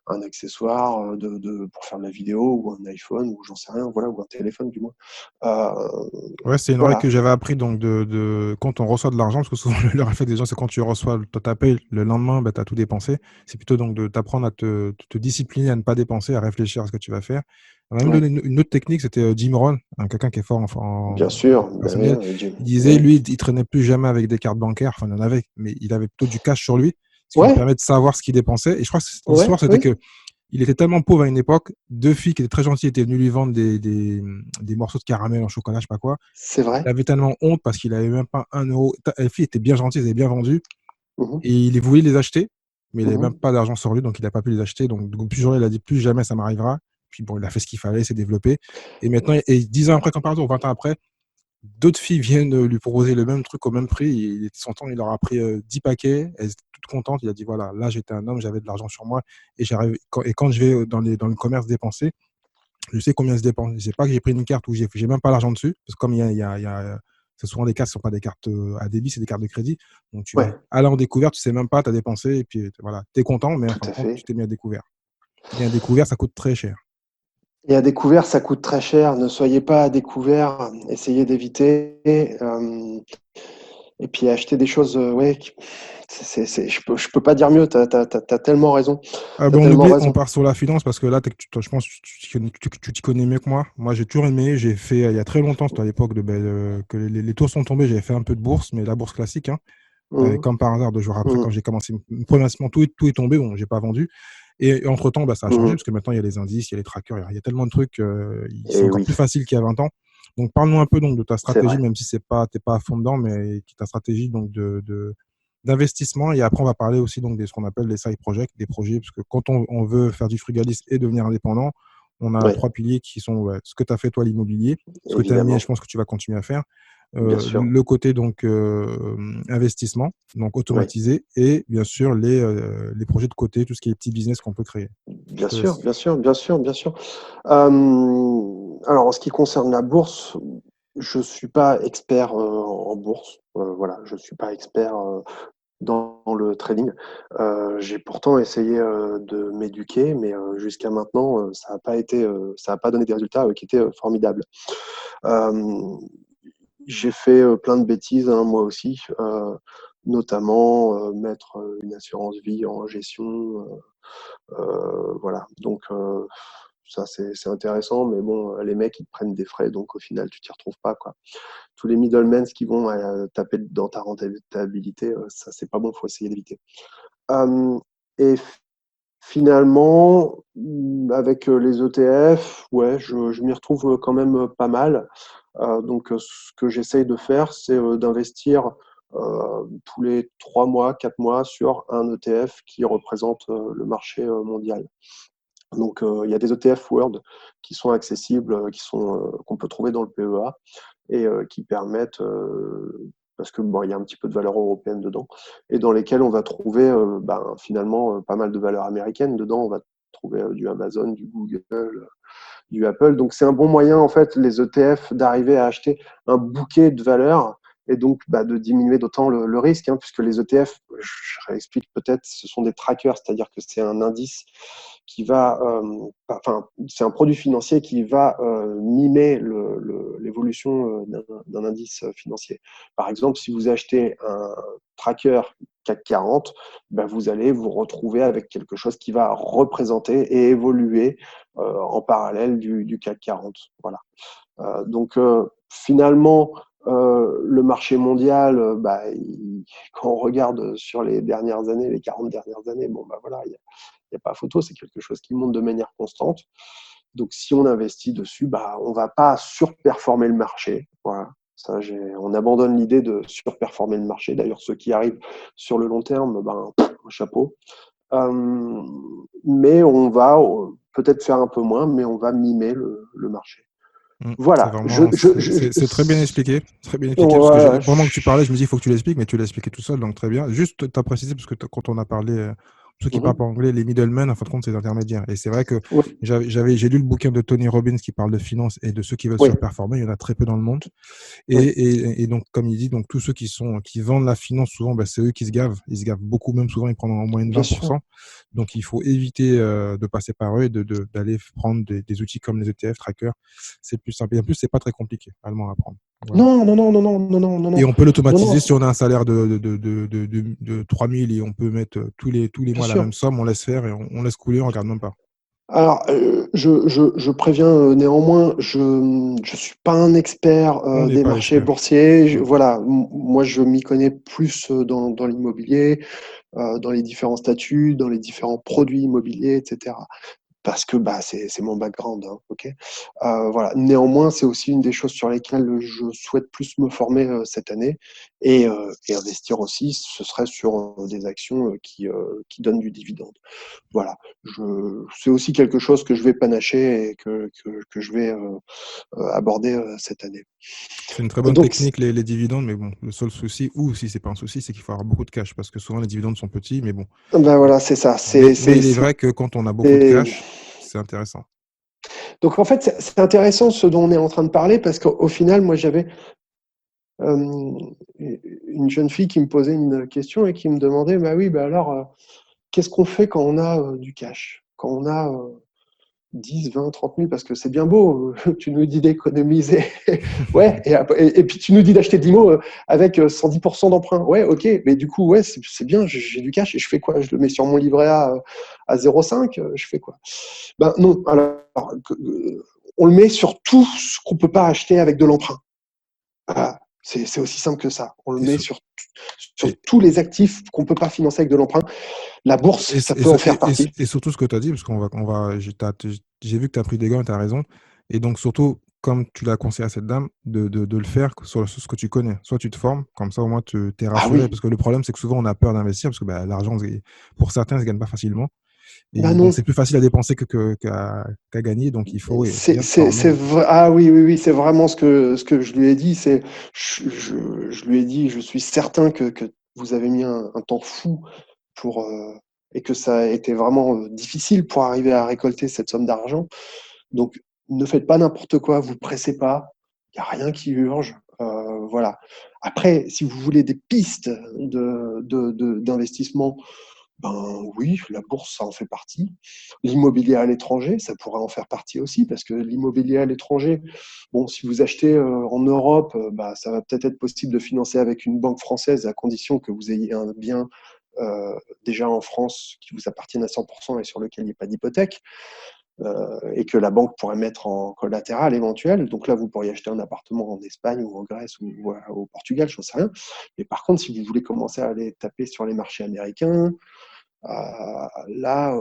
un accessoire pour faire de la vidéo ou un iPhone ou j'en sais rien, voilà, ou un téléphone du moins. Euh, Ouais, c'est une règle que voilà, j'avais appris donc quand on reçoit de l'argent, parce que souvent le réflexe des gens, c'est quand tu reçois ta paye, le lendemain, bah, tu as tout dépensé. C'est plutôt donc de t'apprendre à te discipliner, à ne pas dépenser, à réfléchir à ce que tu vas faire. On m'a même donné oui, une autre technique, c'était Jim Rohn, quelqu'un qui est fort bien en sûr, ben personnel. oui, Il disait, oui, lui, il traînait plus jamais avec des cartes bancaires, enfin, il en avait, mais il avait plutôt du cash sur lui, ce qui lui ouais, permet de savoir ce qu'il dépensait. Et je crois que ouais, l'histoire, c'était oui, que il était tellement pauvre à une époque, deux filles qui étaient très gentilles étaient venues lui vendre des morceaux de caramel en chocolat, je sais pas quoi. c'est Il vrai. avait tellement honte parce qu'il avait même pas 1 euro. Les filles étaient bien gentilles, elles avaient bien vendu. Mhm, Et il voulait les acheter, mais il n'avait même mhm, pas d'argent sur lui, donc il n'a pas pu les acheter. Donc, plus jour, il a dit plus jamais ça m'arrivera. Puis bon, il a fait ce qu'il fallait, il s'est développé. Et maintenant, et 10 ans après, quand par exemple, 20 ans après, d'autres filles viennent lui proposer le même truc au même prix. Il était son temps, il leur a pris 10 paquets. Elles étaient toutes contentes. Il a dit voilà, là j'étais un homme, j'avais de l'argent sur moi. Et quand je vais dans le commerce dépenser, je sais combien se dépense. Je sais pas que j'ai pris une carte où j'ai même pas l'argent dessus, parce que comme c'est souvent des cartes, ce sont pas des cartes à débit, c'est des cartes de crédit. Donc tu vas ouais, aller en découvert, tu sais même pas, tu as dépensé, et puis voilà, tu es content, mais en tout fin de à compte, tu fait. t'es mis à découvert. Et un découvert, ça coûte très cher. Et à découvert, ça coûte très cher. Ne soyez pas à découvert. Essayez d'éviter. Et puis acheter des choses, ouais, je peux pas dire mieux. T'as tellement raison. Ah T'as ben tellement on raison. part sur la finance parce que là, je pense que tu t'y connais mieux que moi. Moi, j'ai toujours aimé. J'ai fait, il y a très longtemps, c'était à l'époque que les tours sont tombés, j'avais fait un peu de bourse, mais la bourse classique, hein. Mhm, Comme par hasard, 2 jours après, quand mhm, j'ai commencé, premier investissement, tout est tombé, bon, j'ai pas vendu. Et entre-temps, bah, ça a changé, mhm. parce que maintenant, il y a les indices, il y a les trackers, il y a tellement de trucs, c'est Et encore oui, plus facile qu'il y a 20 ans. Donc, parle-nous un peu donc, de ta c'est stratégie, vrai. même si t'es pas à fond dedans, mais ta stratégie donc, d'investissement. Et après, on va parler aussi donc, de ce qu'on appelle les side projects, des projets, parce que quand on veut faire du frugalisme et devenir indépendant, on a Oui, trois piliers qui sont ouais, ce que tu as fait toi, l'immobilier, ce que tu aimes bien, et je évidemment, pense que tu vas continuer à faire, bien sûr. le côté donc investissement, donc Oui, automatisé, et bien sûr les projets de côté, tout ce qui est petit business qu'on peut créer. Je bien te sûr, laisse. bien sûr, bien sûr, bien sûr. Alors, en ce qui concerne la bourse, je suis pas expert en bourse. Voilà, je suis pas expert dans le trading. J'ai pourtant essayé de m'éduquer, mais jusqu'à maintenant, ça a pas donné des résultats qui étaient formidables. Euh, j'ai fait plein de bêtises, hein, moi aussi, notamment mettre une assurance vie en gestion. Voilà. Donc, ça, c'est intéressant, mais bon, les mecs, ils te prennent des frais, donc au final, tu t'y retrouves pas, quoi. Tous les middlemen qui vont taper dans ta rentabilité, ça, c'est pas bon, faut essayer d'éviter. Euh, Finalement, avec les ETF, ouais, je m'y retrouve quand même pas mal. Donc, ce que j'essaye de faire, c'est d'investir tous les 3 mois, 4 mois sur un ETF qui représente le marché mondial. Donc, il y a des ETF World qui sont accessibles, qu'on peut trouver dans le PEA et qui permettent, parce que bon, il y a un petit peu de valeur européenne dedans, et dans lesquels on va trouver finalement pas mal de valeurs américaines. Dedans, on va trouver du Amazon, du Google, du Apple. Donc c'est un bon moyen, en fait, les ETF, d'arriver à acheter un bouquet de valeurs et donc de diminuer d'autant le risque, hein, puisque les ETF, je réexplique peut-être, ce sont des trackers, c'est-à-dire que c'est un indice qui va, enfin, c'est un produit financier qui va mimer l'évolution d'un indice financier. Par exemple, si vous achetez un tracker CAC 40, vous allez vous retrouver avec quelque chose qui va représenter et évoluer en parallèle du CAC 40. Voilà. Donc finalement, le marché mondial, quand on regarde sur les dernières années, les 40 dernières années, bon, voilà, il n'y a pas photo, c'est quelque chose qui monte de manière constante. Donc si on investit dessus, on ne va pas surperformer le marché. Voilà. Ça, on abandonne l'idée de surperformer le marché. D'ailleurs, ceux qui arrivent sur le long terme, chapeau. Mais on va peut-être faire un peu moins, mais on va mimer le marché. C'est Voilà. vraiment, c'est très bien expliqué. Très bien expliqué, parce que Voilà, pendant que tu parlais, je me dis, il faut que tu l'expliques, mais tu l'as expliqué tout seul, donc très bien. Juste, tu as précisé, parce que quand on a parlé, ceux qui parlent pas anglais, les middlemen, en fin de compte, c'est les intermédiaires. Et c'est vrai que oui, j'ai lu le bouquin de Tony Robbins qui parle de finance et de ceux qui veulent oui, surperformer. Il y en a très peu dans le monde. oui, Et donc, comme il dit, donc tous ceux qui vendent la finance, souvent, c'est eux qui se gavent. Ils se gavent beaucoup, même souvent, ils prennent en moyenne bien sûr. 20%. Donc, il faut éviter de passer par eux et d'aller prendre des outils comme les ETF, trackers. C'est plus simple. Et en plus, c'est pas très compliqué, allemand à apprendre. Voilà. Non, non, non, non, non, non, non, non, Et non, on peut non, non, l'automatiser si on a un salaire de 3 000 et on peut mettre tous les bien mois la sûr. même somme, on laisse faire et on laisse couler, on regarde même pas. Alors, je préviens néanmoins, je ne suis pas un expert On n'est des pas marchés expert. boursiers. Mm. Voilà, moi, je m'y connais plus dans l'immobilier, dans les différents statuts, dans les différents produits immobiliers, etc. Parce que c'est mon background, hein, ok. Voilà. Néanmoins, c'est aussi une des choses sur lesquelles je souhaite plus me former cette année et investir aussi. Ce serait sur des actions qui donnent du dividende. Voilà. C'est aussi quelque chose que je vais panacher et que je vais aborder cette année. C'est une très bonne Donc, technique, les dividendes, mais bon, le seul souci, ou si c'est pas un souci, c'est qu'il faut avoir beaucoup de cash, parce que souvent les dividendes sont petits, mais bon. voilà, c'est ça. Mais il est vrai que quand on a beaucoup de cash, c'est intéressant. Donc en fait, c'est intéressant ce dont on est en train de parler parce qu'au final, moi j'avais une jeune fille qui me posait une question et qui me demandait, bah oui, bah alors, qu'est-ce qu'on fait quand on a du cash? Quand on a 10, 20, 30 000, parce que c'est bien beau, tu nous dis d'économiser, ouais, et puis tu nous dis d'acheter de l'IMO avec 110% d'emprunt. Ouais, ok, mais du coup, ouais, c'est bien, j'ai du cash et je fais quoi? Je le mets sur mon livret A à 0,5, je fais quoi? Ben non, alors, on le met sur tout ce qu'on peut pas acheter avec de l'emprunt. Ah, c'est aussi simple que ça. On le Et, met sur- sur et, tous les actifs qu'on ne peut pas financer avec de l'emprunt. La bourse, et, ça peut en faire partie. et surtout ce que tu as dit, parce j'ai vu que tu as pris des gants et tu as raison. Et donc, surtout, comme tu l'as conseillé à cette dame, de le faire sur ce que tu connais. Soit tu te formes, comme ça au moins tu es Ah rassuré. oui, Parce que le problème, c'est que souvent on a peur d'investir, parce que l'argent, pour certains, ne se gagne pas facilement. ben Et donc, non. c'est plus facile à dépenser qu'à gagner. Donc, il faut bien se former. Ah oui, oui, oui, c'est vraiment ce que je lui ai dit. Je lui ai dit, je suis certain que vous avez mis un temps fou pour, et que ça a été vraiment difficile pour arriver à récolter cette somme d'argent. Donc, ne faites pas n'importe quoi, vous pressez pas. Il n'y a rien qui urge. Voilà. Après, si vous voulez des pistes d'investissement, ben oui, la bourse, ça en fait partie. L'immobilier à l'étranger, ça pourrait en faire partie aussi, parce que l'immobilier à l'étranger, bon, si vous achetez en Europe, ça va peut-être être possible de financer avec une banque française, à condition que vous ayez un bien déjà en France qui vous appartienne à 100% et sur lequel il n'y ait pas d'hypothèque, et que la banque pourrait mettre en collatéral éventuel. Donc là, vous pourriez acheter un appartement en Espagne ou en Grèce ou au Portugal, je n'en sais rien. Mais par contre, si vous voulez commencer à aller taper sur les marchés américains, Là,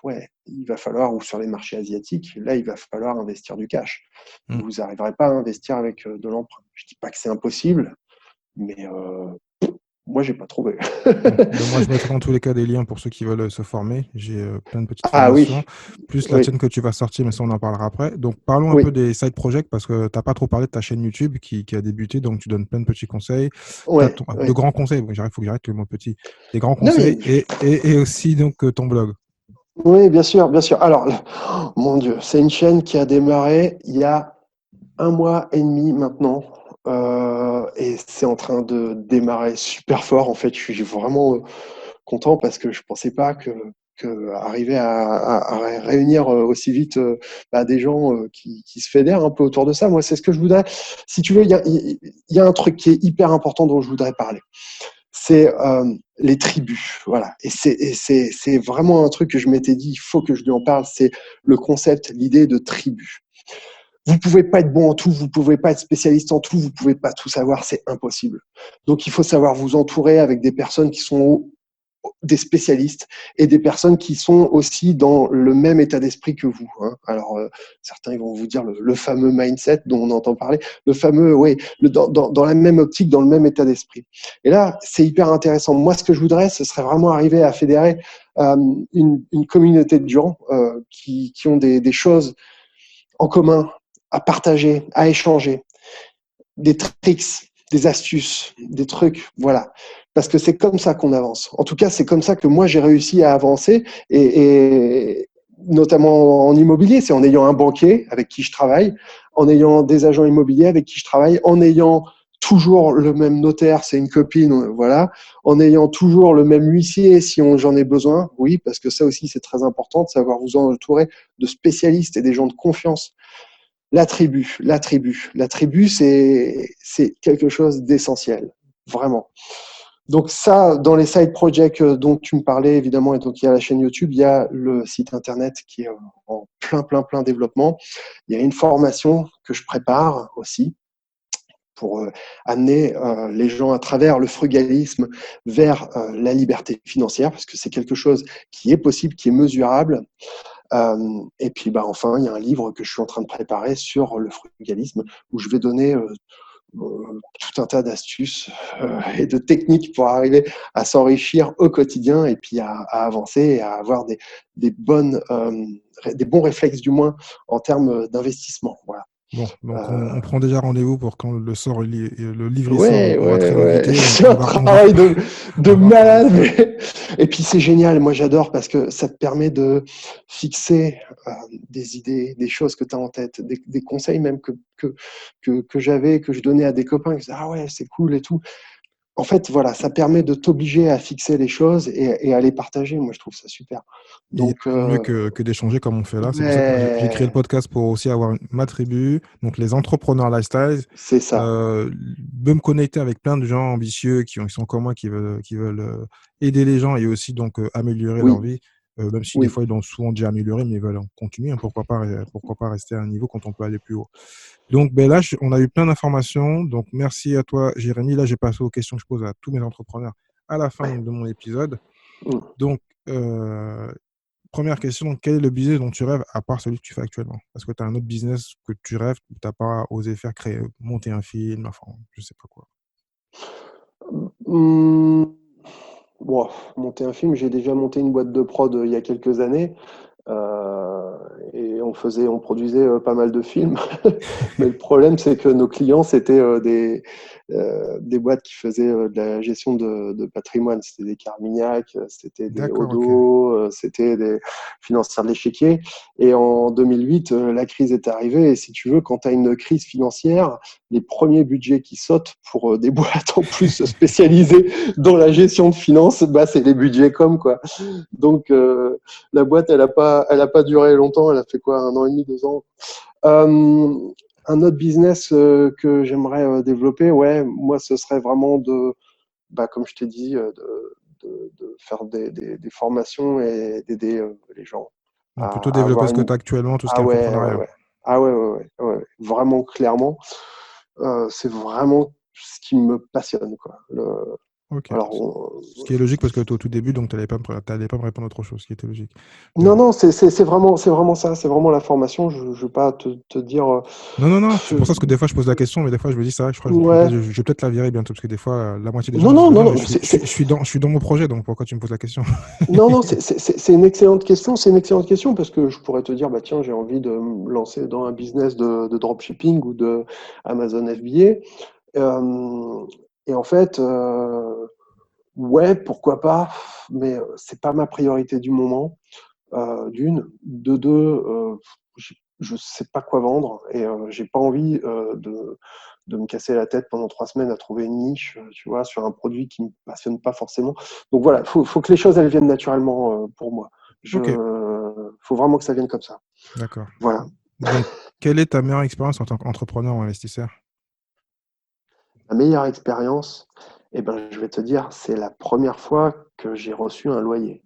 ouais, il va falloir, ou sur les marchés asiatiques, là, il va falloir investir du cash. Mm. Vous n'arriverez pas à investir avec de l'emprunt. Je dis pas que c'est impossible, mais moi, j'ai pas trouvé. Bon, ben moi, je mettrai dans tous les cas des liens pour ceux qui veulent se former. J'ai plein de petites Ah formations, oui, plus la oui, tienne que tu vas sortir, mais ça, on en parlera après. Donc, parlons un oui, peu des side projects parce que tu n'as pas trop parlé de ta chaîne YouTube qui a débuté. Donc, tu donnes plein de petits conseils. ouais, De ouais. grands conseils. Bon, faut que j'arrête le mot petit. Des grands Non, conseils mais et aussi donc ton blog. oui, bien sûr, bien sûr. Alors, oh, mon Dieu, c'est une chaîne qui a démarré il y a 1 mois et demi maintenant, et c'est en train de démarrer super fort. En fait, je suis vraiment content parce que je pensais pas que arriver à réunir aussi vite des gens qui se fédèrent un peu autour de ça. Moi, c'est ce que je voudrais. Si tu veux, il y a un truc qui est hyper important dont je voudrais parler. C'est les tribus, voilà. Et c'est vraiment un truc que je m'étais dit, il faut que je lui en parle. C'est le concept, l'idée de tribu. Vous pouvez pas être bon en tout, vous pouvez pas être spécialiste en tout, vous pouvez pas tout savoir, c'est impossible. Donc il faut savoir vous entourer avec des personnes qui sont des spécialistes et des personnes qui sont aussi dans le même état d'esprit que vous. Hein. Alors certains ils vont vous dire le fameux mindset dont on entend parler, le fameux, oui, dans la même optique, dans le même état d'esprit. Et là, c'est hyper intéressant. Moi, ce que je voudrais, ce serait vraiment arriver à fédérer une communauté de gens qui ont des choses en commun à partager, à échanger, des tricks, des astuces, des trucs, voilà. Parce que c'est comme ça qu'on avance. En tout cas, c'est comme ça que moi j'ai réussi à avancer, et notamment en immobilier, c'est en ayant un banquier avec qui je travaille, en ayant des agents immobiliers avec qui je travaille, en ayant toujours le même notaire, c'est une copine, voilà, en ayant toujours le même huissier si j'en ai besoin, oui, parce que ça aussi c'est très important de savoir vous entourer de spécialistes et des gens de confiance. La tribu, c'est quelque chose d'essentiel, vraiment. Donc ça, dans les side projects dont tu me parlais, évidemment, et donc il y a la chaîne YouTube, il y a le site internet qui est en plein développement. Il y a une formation que je prépare aussi pour amener les gens à travers le frugalisme vers la liberté financière, parce que c'est quelque chose qui est possible, qui est mesurable. Et puis, enfin, il y a un livre que je suis en train de préparer sur le frugalisme, où je vais donner tout un tas d'astuces et de techniques pour arriver à s'enrichir au quotidien, et puis à avancer et à avoir des des bons réflexes, du moins, en termes d'investissement. Voilà. Bon, donc Euh, on prend déjà rendez-vous pour quand le livre il sort, Ouais, on va ouais, très ouais. l'inviter, C'est un travail de on va parler de malade. ça. Et puis c'est génial. Moi, j'adore parce que ça te permet de fixer des idées, des choses que tu as en tête, des conseils même que j'avais, que je donnais à des copains qui disaient ah ouais, c'est cool et tout. En fait, voilà, ça permet de t'obliger à fixer les choses et à les partager. Moi, je trouve ça super. Il n'y a Donc, rien de mieux que d'échanger comme on fait là. C'est pour ça que moi, j'ai créé le ouais, podcast pour aussi avoir ma tribu, donc les entrepreneurs lifestyle, c'est ça. de me connecter avec plein de gens ambitieux qui sont comme moi, qui veulent aider les gens et aussi donc améliorer leur Oui, vie, même si des oui. fois ils l'ont souvent déjà amélioré, mais ils veulent en continuer. Hein, pourquoi pas rester à un niveau quand on peut aller plus haut. Donc ben là, on a eu plein d'informations. Donc merci à toi, Jérémy. Là, j'ai passé aux questions que je pose à tous mes entrepreneurs à la fin Ouais. donc, de mon épisode. Mm. Donc, première question, donc, quel est le business dont tu rêves à part celui que tu fais actuellement? Est-ce que tu as un autre business que tu rêves, que tu n'as pas osé faire, créer, monter un film, enfin, je sais pas quoi. Mm. Bon, monter un film, j'ai déjà monté une boîte de prod il y a quelques années. Euh, et on produisait pas mal de films. Mais le problème, c'est que nos clients, c'était des boîtes qui faisaient de la gestion de patrimoine. C'était des Carmignac, c'était des D'accord, ok. Odo, c'était des financières de l'échiquier. Et en 2008, la crise est arrivée. Et si tu veux, quand tu as une crise financière, les premiers budgets qui sautent pour des boîtes en plus spécialisées dans la gestion de finances, c'est les budgets com, quoi. Donc, la boîte, elle a pas duré longtemps. Elle a fait quoi, 1 an et demi, 2 ans. Euh, un autre business que j'aimerais développer, ouais, moi, ce serait vraiment comme je t'ai dit, de faire des formations et d'aider les gens Donc, plutôt à développer avoir ce que une. tu as actuellement, tout ce qui Ah est ouais, ouais, entrepreneuriat. ouais. Ah ouais, ouais, ouais, ouais. Vraiment, clairement, c'est vraiment ce qui me passionne, quoi. Ok. Alors, Ce qui est logique parce que tu es au tout début, donc tu n'allais pas, t'allais pas me répondre autre chose, ce qui était logique. non, non, c'est vraiment ça, c'est vraiment la formation. Je ne vais pas te dire. Non, non, non, c'est Pff, pour ça que des fois je pose la question, mais des fois je me dis, c'est vrai, je crois que ouais. je vais peut-être la virer bientôt, parce que des fois, la moitié des gens Non, disent non, bah non, non, mais non. je suis dans mon projet, donc pourquoi tu me poses la question? Non, non, c'est une excellente question. C'est une excellente question parce que je pourrais te dire, bah tiens, j'ai envie de me lancer dans un business de dropshipping ou de Amazon FBA. Et en fait, ouais, pourquoi pas, mais c'est pas ma priorité du moment. D'une, de deux, je sais pas quoi vendre et j'ai pas envie de me casser la tête pendant 3 semaines à trouver une niche, tu vois, sur un produit qui me passionne pas forcément. Donc voilà, faut que les choses elles viennent naturellement pour moi. Ok, Faut vraiment que ça vienne comme ça. d'accord. Voilà. Donc, quelle est ta meilleure expérience en tant qu'entrepreneur ou investisseur? La meilleure expérience, eh ben, je vais te dire, c'est la première fois que j'ai reçu un loyer.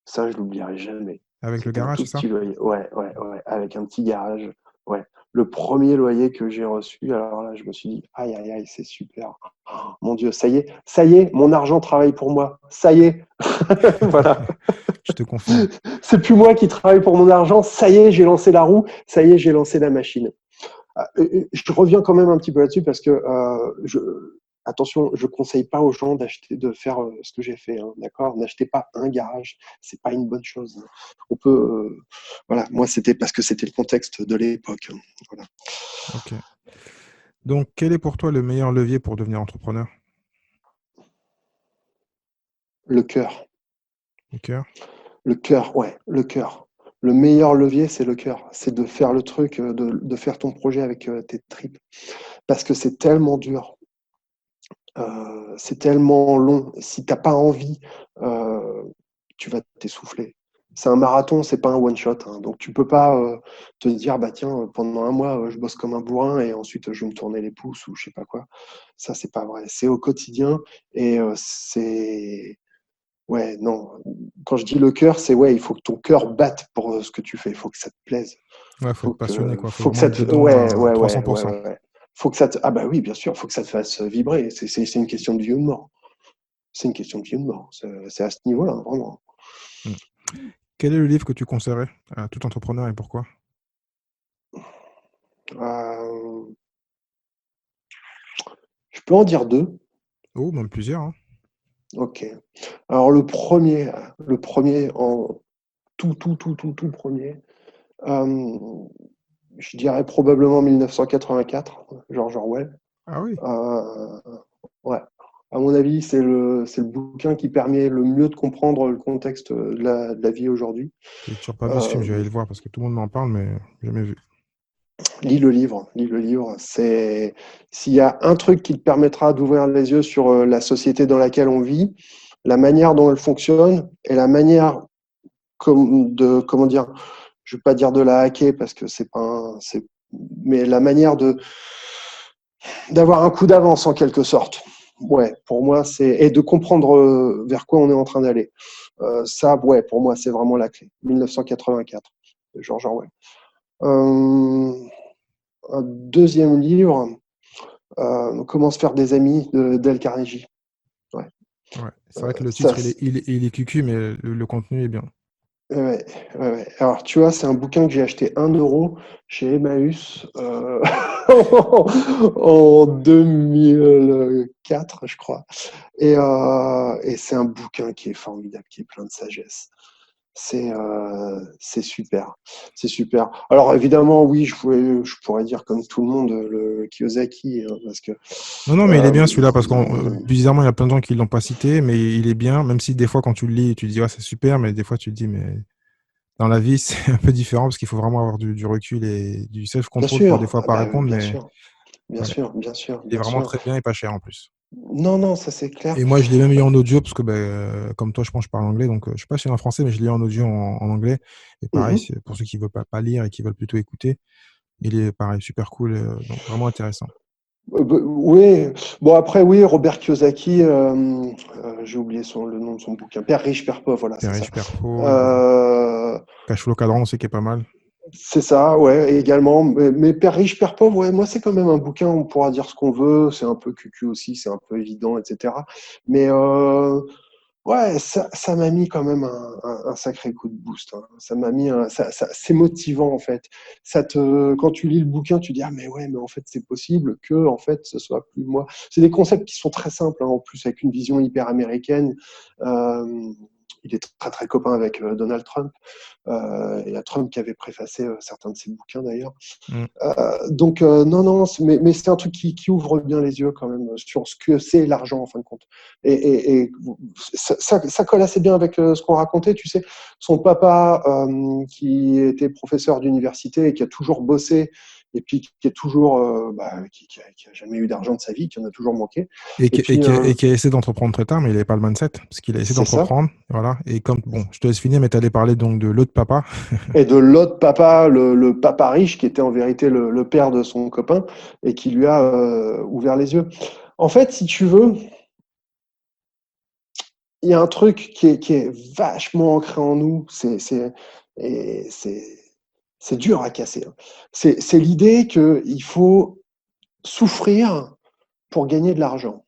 Ça, je l'oublierai jamais. Avec le C'était un garage, tout c'est ça? petit loyer. Ouais, ouais, ouais, avec un petit garage. Ouais. Le premier loyer que j'ai reçu, alors là, je me suis dit, aïe, aïe, aïe, c'est super. Oh, mon Dieu, ça y est, mon argent travaille pour moi. Ça y est. Voilà. Je te confirme. C'est plus moi qui travaille pour mon argent. Ça y est, j'ai lancé la roue. Ça y est, j'ai lancé la machine. Je reviens quand même un petit peu là-dessus parce que attention, je conseille pas aux gens de faire ce que j'ai fait, hein, d'accord. N'achetez pas un garage, c'est pas une bonne chose. On peut, voilà, moi c'était parce que c'était le contexte de l'époque, hein, voilà. Ok. Donc, quel est pour toi le meilleur levier pour devenir entrepreneur? Le cœur, Le cœur? le cœur, ouais, le cœur. Le meilleur levier, c'est le cœur, c'est de faire le truc, de faire ton projet avec tes tripes, parce que c'est tellement dur. C'est tellement long. Si t'as pas envie, euh, tu vas t'essouffler. C'est un marathon, c'est pas un one shot, hein. Donc tu peux pas te dire bah tiens pendant un mois je bosse comme un bourrin et ensuite je vais me tourner les pouces ou je sais pas quoi. Ça c'est pas vrai. C'est au quotidien et c'est ouais non. Quand je dis le cœur, c'est ouais il faut que ton cœur batte pour ce que tu fais. Il faut que ça te plaise. Ouais, faut être passionné, quoi. Faut Faut que vraiment ça être te dedans ouais à ouais ouais ouais 300%. ouais. Faut que ça te ah bah oui bien sûr. Faut que ça te fasse vibrer. C'est une question de vie ou de mort. C'est une question de vie ou de mort. C'est à ce niveau-là, vraiment. Mm. Quel est le livre que tu conseillerais à tout entrepreneur et pourquoi? Euh, je peux en dire deux. Oh, même plusieurs, hein. Ok. Alors le premier en tout premier, euh, je dirais probablement 1984, George Orwell. Ah oui. Euh, ouais. À mon avis, c'est le bouquin qui permet le mieux de comprendre le contexte de la vie aujourd'hui. J'ai toujours pas vu ce film, Euh, je vais aller le voir parce que tout le monde m'en parle, mais jamais vu. Lis le livre, lis le livre. C'est s'il y a un truc qui te permettra d'ouvrir les yeux sur la société dans laquelle on vit, la manière dont elle fonctionne et la manière comment dire, je vais pas dire de la hacker parce que c'est pas mais la manière d'avoir un coup d'avance en quelque sorte. Ouais, pour moi c'est et de comprendre vers quoi on est en train d'aller. Ça, ouais, pour moi c'est vraiment la clé. 1984, de George Orwell. Euh, un deuxième livre. Comment se faire des amis de Dale Carnegie. Ouais. Ouais. C'est vrai que le Ça, titre, il est cucu, mais le contenu est bien. ouais, ouais, ouais. Alors, tu vois, c'est un bouquin que j'ai acheté 1 € chez Emmaüs en 2004, je crois. Et c'est un bouquin qui est formidable, qui est plein de sagesse. C'est super. C'est super. Alors, évidemment, oui, je pourrais dire comme tout le monde le Kiyosaki, hein, parce que Non, non, mais il est euh, bien celui-là parce que bizarrement, il y a plein de gens qui l'ont pas cité, mais il est bien, même si des fois, quand tu le lis, tu te dis, ouais, c'est super, mais des fois, tu te dis, mais dans la vie, c'est un peu différent parce qu'il faut vraiment avoir du recul et du bien self-control pour des sûr, fois ah pas bah, répondre, bien mais sûr, bien ouais, sûr, bien sûr, il est bien vraiment sûr. très bien et pas cher en plus. Non, non, ça c'est clair. Et moi, je l'ai même eu en audio parce que, ben, comme toi, je pense que je parle anglais, donc je sais pas si en français, mais je l'ai en audio en anglais. Et pareil, Mhm. c'est pour ceux qui veulent pas lire et qui veulent plutôt écouter, il est pareil, super cool, donc vraiment intéressant. Oui, bon après oui, Robert Kiyosaki, j'ai oublié le nom de son bouquin, Père riche, Père pauvre, voilà, Père c'est ça. riche, père pauvre, Euh, Cash Flow Cadran aussi qui est pas mal. C'est ça, ouais, également. Mais Père riche, Père pauvre, ouais, moi, c'est quand même un bouquin, on pourra dire ce qu'on veut, c'est un peu cucu aussi, c'est un peu évident, etc. Mais ouais, ça m'a mis quand même un sacré coup de boost, hein. Ça m'a mis c'est motivant, en fait. Quand tu lis le bouquin, tu dis, ah, mais ouais, mais en fait, c'est possible que, en fait, ce soit plus moi. C'est des concepts qui sont très simples, hein, en plus, avec une vision hyper américaine. Euh, il est très, très copain avec Donald Trump. Il y a Trump qui avait préfacé certains de ses bouquins d'ailleurs. Mm. Donc, non, non, mais c'est un truc qui ouvre bien les yeux quand même sur ce que c'est l'argent en fin de compte. Et ça colle assez bien avec ce qu'on racontait, tu sais. Son papa, qui était professeur d'université et qui a toujours bossé, et puis qui est toujours, qui a jamais eu d'argent de sa vie, qui en a toujours manqué. Et Et qui, et puis, qui a, et qui a essayé d'entreprendre très tard, mais il n'avait pas le mindset, parce qu'il a essayé c'est ça. d'entreprendre, voilà. Et comme, bon, je te laisse finir, mais tu allais parler donc de l'autre papa. Et de l'autre papa, le papa riche, qui était en vérité le père de son copain, et qui lui a ouvert les yeux. En fait, si tu veux, il y a un truc qui est vachement ancré en nous, et c'est dur à casser, hein. C'est l'idée qu'il faut souffrir pour gagner de l'argent.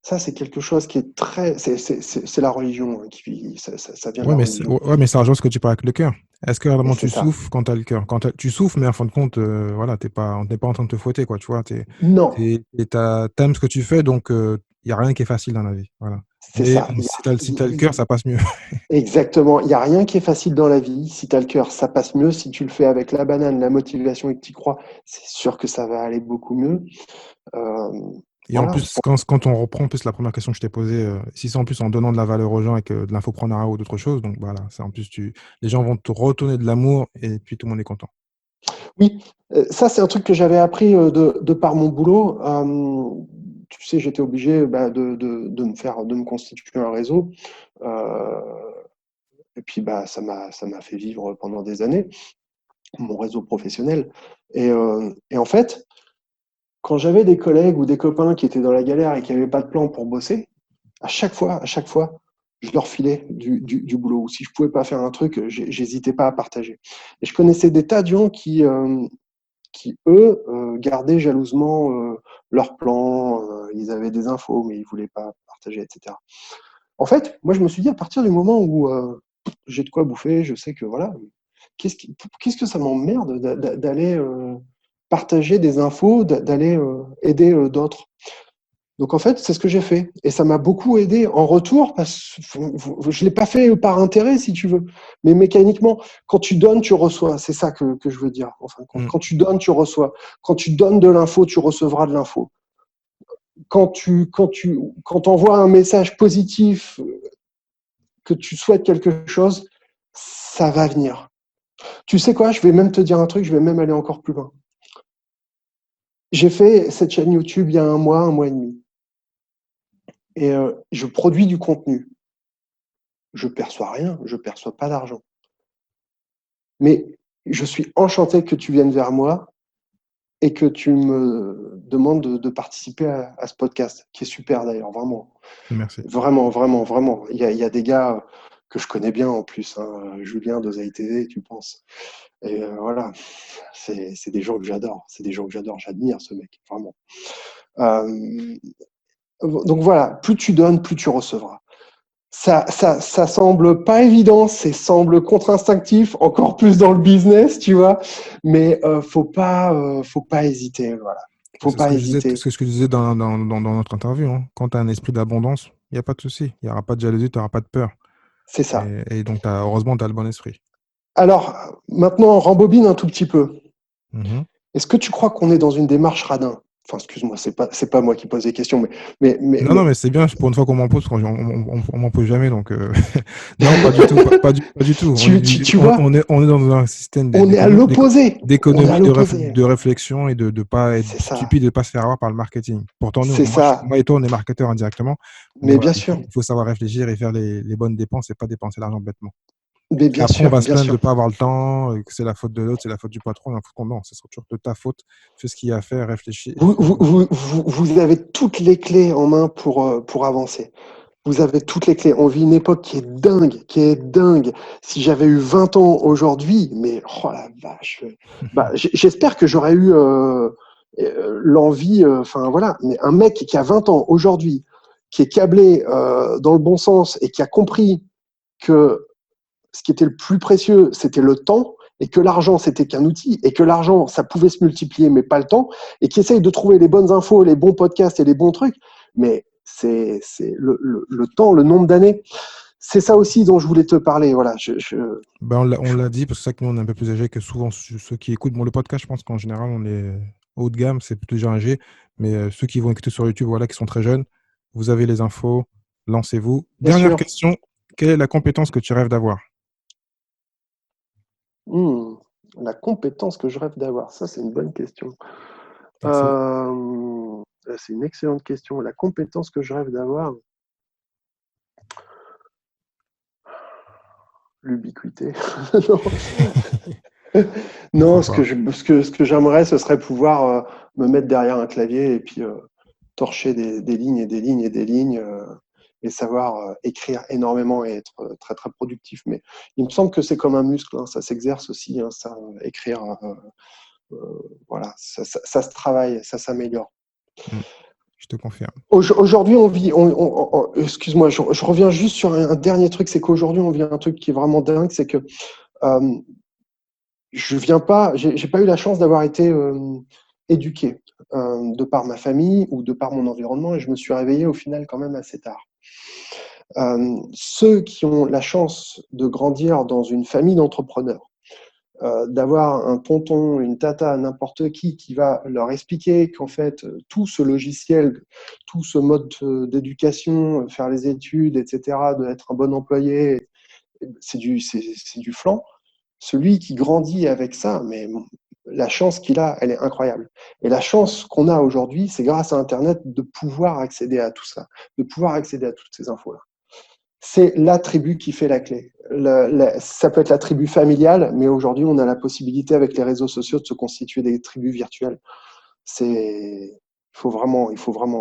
Ça, c'est quelque chose qui est très. C'est la religion, hein, ça vient de Ouais, la mais, religion. ouais, mais ça rejoint ce que tu parles avec le cœur. Est-ce que Et vraiment c'est tu ça. souffres quand tu as le cœur? Tu souffres, mais en fin de compte, voilà, on n'est pas en train de te fouetter, quoi, tu vois. Non, T'aimes ce que tu fais, donc il n'y a rien qui est facile dans la vie. Voilà. c'est Mais ça. bon, si t'as le cœur, ça passe mieux. Exactement. Il n'y a rien qui est facile dans la vie. Si tu as le cœur, ça passe mieux. Si tu le fais avec la banane, la motivation et que tu y crois, c'est sûr que ça va aller beaucoup mieux. Euh, Et en voilà. plus, quand on reprend en plus la première question que je t'ai posée, si c'est en plus en donnant de la valeur aux gens et que de l'infoprenariat ou d'autres choses, donc voilà, c'est en plus, les gens vont te retourner de l'amour et puis tout le monde est content. Oui, ça, c'est un truc que j'avais appris de par mon boulot. Tu sais, j'étais obligé de me constituer un réseau. Euh, et puis, ça m'a fait vivre pendant des années, mon réseau professionnel. Et en fait, quand j'avais des collègues ou des copains qui étaient dans la galère et qui n'avaient pas de plan pour bosser, à chaque fois, je leur filais du boulot. Ou si je pouvais pas faire un truc, j'hésitais pas à partager. Et je connaissais des tas de gens qui eux, gardaient jalousement leurs plans. Ils avaient des infos, mais ils voulaient pas partager, etc. En fait, moi, je me suis dit, à partir du moment où j'ai de quoi bouffer, je sais que voilà, qu'est-ce que ça m'emmerde d'aller partager des infos, d'aller aider d'autres. Donc en fait, c'est ce que j'ai fait. Et ça m'a beaucoup aidé en retour, parce que je ne l'ai pas fait par intérêt, si tu veux. Mais mécaniquement, quand tu donnes, tu reçois. C'est ça que je veux dire, en fin de compte. Mm. Quand tu donnes, tu reçois. Quand tu donnes de l'info, tu recevras de l'info. Quand envoies un message positif, que tu souhaites quelque chose, ça va venir. Tu sais quoi, je vais même te dire un truc, je vais même aller encore plus loin. J'ai fait cette chaîne YouTube il y a un mois et demi. Et je produis du contenu. Je perçois rien, je perçois pas d'argent. Mais je suis enchanté que tu viennes vers moi et que tu me demandes de participer à ce podcast, qui est super d'ailleurs, vraiment. Merci. Vraiment, vraiment, vraiment. Il y a des gars que je connais bien en plus, hein. Julien de Zaï TV, tu penses. Et voilà, c'est des gens que j'adore. C'est des gens que j'adore. J'admire ce mec, vraiment. Euh, donc voilà, plus tu donnes, plus tu recevras. Ça semble pas évident, ça semble contre-instinctif, encore plus dans le business, tu vois. Mais faut pas hésiter, voilà. Faut C'est ce pas que je disais, hésiter. c'est ce que je disais dans notre interview, hein. Quand tu as un esprit d'abondance, il n'y a pas de souci. Il n'y aura pas de jalousie, tu n'auras pas de peur. C'est ça. Et donc, heureusement, tu as le bon esprit. Alors, maintenant, on rembobine un tout petit peu. Mhm. Est-ce que tu crois qu'on est dans une démarche radin? Enfin, excuse-moi, c'est pas moi qui pose des questions, mais, mais, Non, non, mais mais c'est bien, pour une fois qu'on m'en pose, parce on m'en pose jamais. Donc, non, pas du tout. Pas du tout. tu vois, On est dans un système on est à l'opposé. On est à d'économie, l'opposé. de réflexion et de pas être C'est ça. stupide, de pas se faire avoir par le marketing. Pourtant, C'est ça. moi et toi, on est marketeurs indirectement. Mais Mais voilà, bien sûr. il faut savoir réfléchir et faire les bonnes dépenses et pas dépenser l'argent bêtement. Mais Et bien après, on sûr, va se bien plaindre de sûr. ne pas avoir le temps, que c'est la faute de l'autre, c'est la faute du patron. Non, ce sera toujours de ta faute. Fais ce qu'il y a à faire, réfléchis. Vous avez toutes les clés en main pour avancer. Vous avez toutes les clés. On vit une époque qui est dingue, qui est dingue. Si j'avais eu 20 ans aujourd'hui, mais oh la vache. J'espère que j'aurais eu l'envie, enfin voilà. Mais un mec qui a 20 ans aujourd'hui, qui est câblé dans le bon sens et qui a compris que ce qui était le plus précieux, c'était le temps, et que l'argent, c'était qu'un outil, et que l'argent, ça pouvait se multiplier, mais pas le temps, et qui essaye de trouver les bonnes infos, les bons podcasts et les bons trucs. Mais c'est le temps, le nombre d'années. C'est ça aussi dont je voulais te parler. Voilà, On l'a dit, parce que c'est ça que nous, on est un peu plus âgés que souvent ceux qui écoutent. Bon, le podcast, je pense qu'en général, on est haut de gamme, c'est plutôt déjà âgé. Mais ceux qui vont écouter sur YouTube, voilà, qui sont très jeunes, vous avez les infos, lancez-vous. Bien Dernière sûr. question, quelle est la compétence que tu rêves d'avoir? La compétence que je rêve d'avoir, ça c'est une bonne question. Merci. C'est une excellente question. La compétence que je rêve d'avoir, l'ubiquité. Non, Pourquoi pas? ce que j'aimerais, ce serait pouvoir me mettre derrière un clavier et puis torcher des lignes et des lignes et des lignes et savoir écrire énormément et être très très productif. Mais il me semble que c'est comme un muscle, hein, ça s'exerce aussi, hein, ça, écrire, voilà, ça se travaille, ça s'améliore. Je te confirme. Aujourd'hui, on vit. Excuse-moi, je reviens juste sur un dernier truc, c'est qu'aujourd'hui, on vit un truc qui est vraiment dingue, c'est que je viens pas, j'ai pas eu la chance d'avoir été éduqué de par ma famille ou de par mon environnement, et je me suis réveillé au final quand même assez tard. Ceux qui ont la chance de grandir dans une famille d'entrepreneurs, d'avoir un tonton, une tata, n'importe qui va leur expliquer qu'en fait, tout ce logiciel, tout ce mode d'éducation, faire les études, etc., d'être un bon employé, c'est du flan. Celui qui grandit avec ça, mais la chance qu'il a, elle est incroyable. Et la chance qu'on a aujourd'hui, c'est grâce à Internet de pouvoir accéder à tout ça, de pouvoir accéder à toutes ces infos-là. C'est la tribu qui fait la clé. Ça peut être la tribu familiale, mais aujourd'hui, on a la possibilité avec les réseaux sociaux de se constituer des tribus virtuelles. Il faut vraiment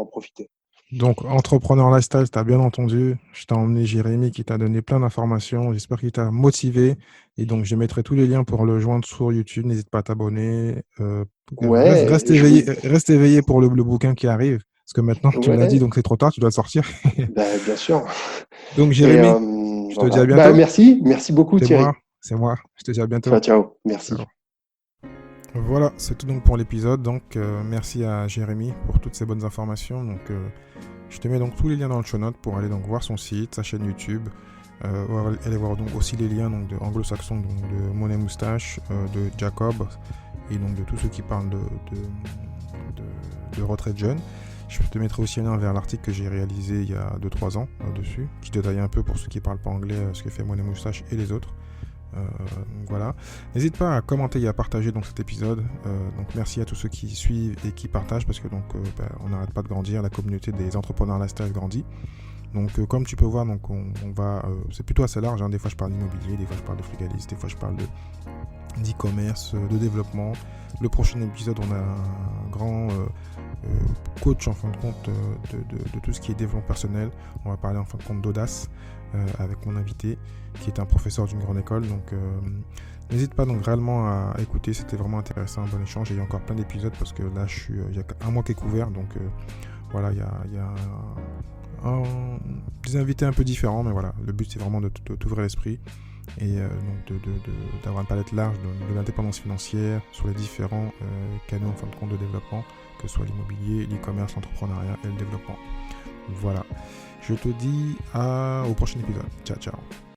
en profiter. Donc, Entrepreneur Lifestyle, tu as bien entendu. Je t'ai emmené Jérémy qui t'a donné plein d'informations. J'espère qu'il t'a motivé. Et donc, je mettrai tous les liens pour le joindre sur YouTube. N'hésite pas à t'abonner. Ouais, Reste éveillé pour le bouquin qui arrive. Parce que maintenant, tu me l'as dit, ouais, donc c'est trop tard, tu dois le sortir. bien sûr. Donc, Et Jérémy, je te dis à voilà. bientôt. Merci beaucoup C'est moi, Thierry. c'est moi. Je te dis à bientôt. Ciao, ciao. Merci. Ciao. Voilà, c'est tout donc pour l'épisode. Donc, merci à Jérémy pour toutes ces bonnes informations. Donc, je te mets donc tous les liens dans le show note pour aller donc voir son site, sa chaîne YouTube. Allez voir donc aussi les liens donc de Anglo-Saxon, donc de Money Moustache, de Jacob et donc de tous ceux qui parlent de retraite jeune. Je te mettrai aussi un lien vers l'article que j'ai réalisé il y a 2-3 ans dessus, qui détaille un peu pour ceux qui ne parlent pas anglais ce que fait Money Moustache et les autres. Voilà. N'hésite pas à commenter et à partager donc cet épisode. Donc merci à tous ceux qui suivent et qui partagent parce que donc on n'arrête pas de grandir. La communauté des entrepreneurs lifestyle grandit. Donc comme tu peux voir, donc on va, c'est plutôt assez large. Hein. Des fois je parle d'immobilier, des fois je parle de frugalisme, des fois je parle d'e-commerce, de développement. Le prochain épisode, on a un grand coach en fin de compte de tout ce qui est développement personnel. On va parler en fin de compte d'audace avec mon invité qui est un professeur d'une grande école. Donc n'hésite pas donc réellement à écouter, c'était vraiment intéressant, un bon échange. Il y a encore plein d'épisodes parce que là il y a un mois qui est couvert. Donc voilà, il y a des invités un peu différents, mais voilà, le but c'est vraiment de t'ouvrir l'esprit et donc d'avoir une palette large de l'indépendance financière sur les différents canaux en fin de compte de développement, que ce soit l'immobilier, l'e-commerce, l'entrepreneuriat et le développement. Voilà, je te dis au prochain épisode. Ciao, ciao.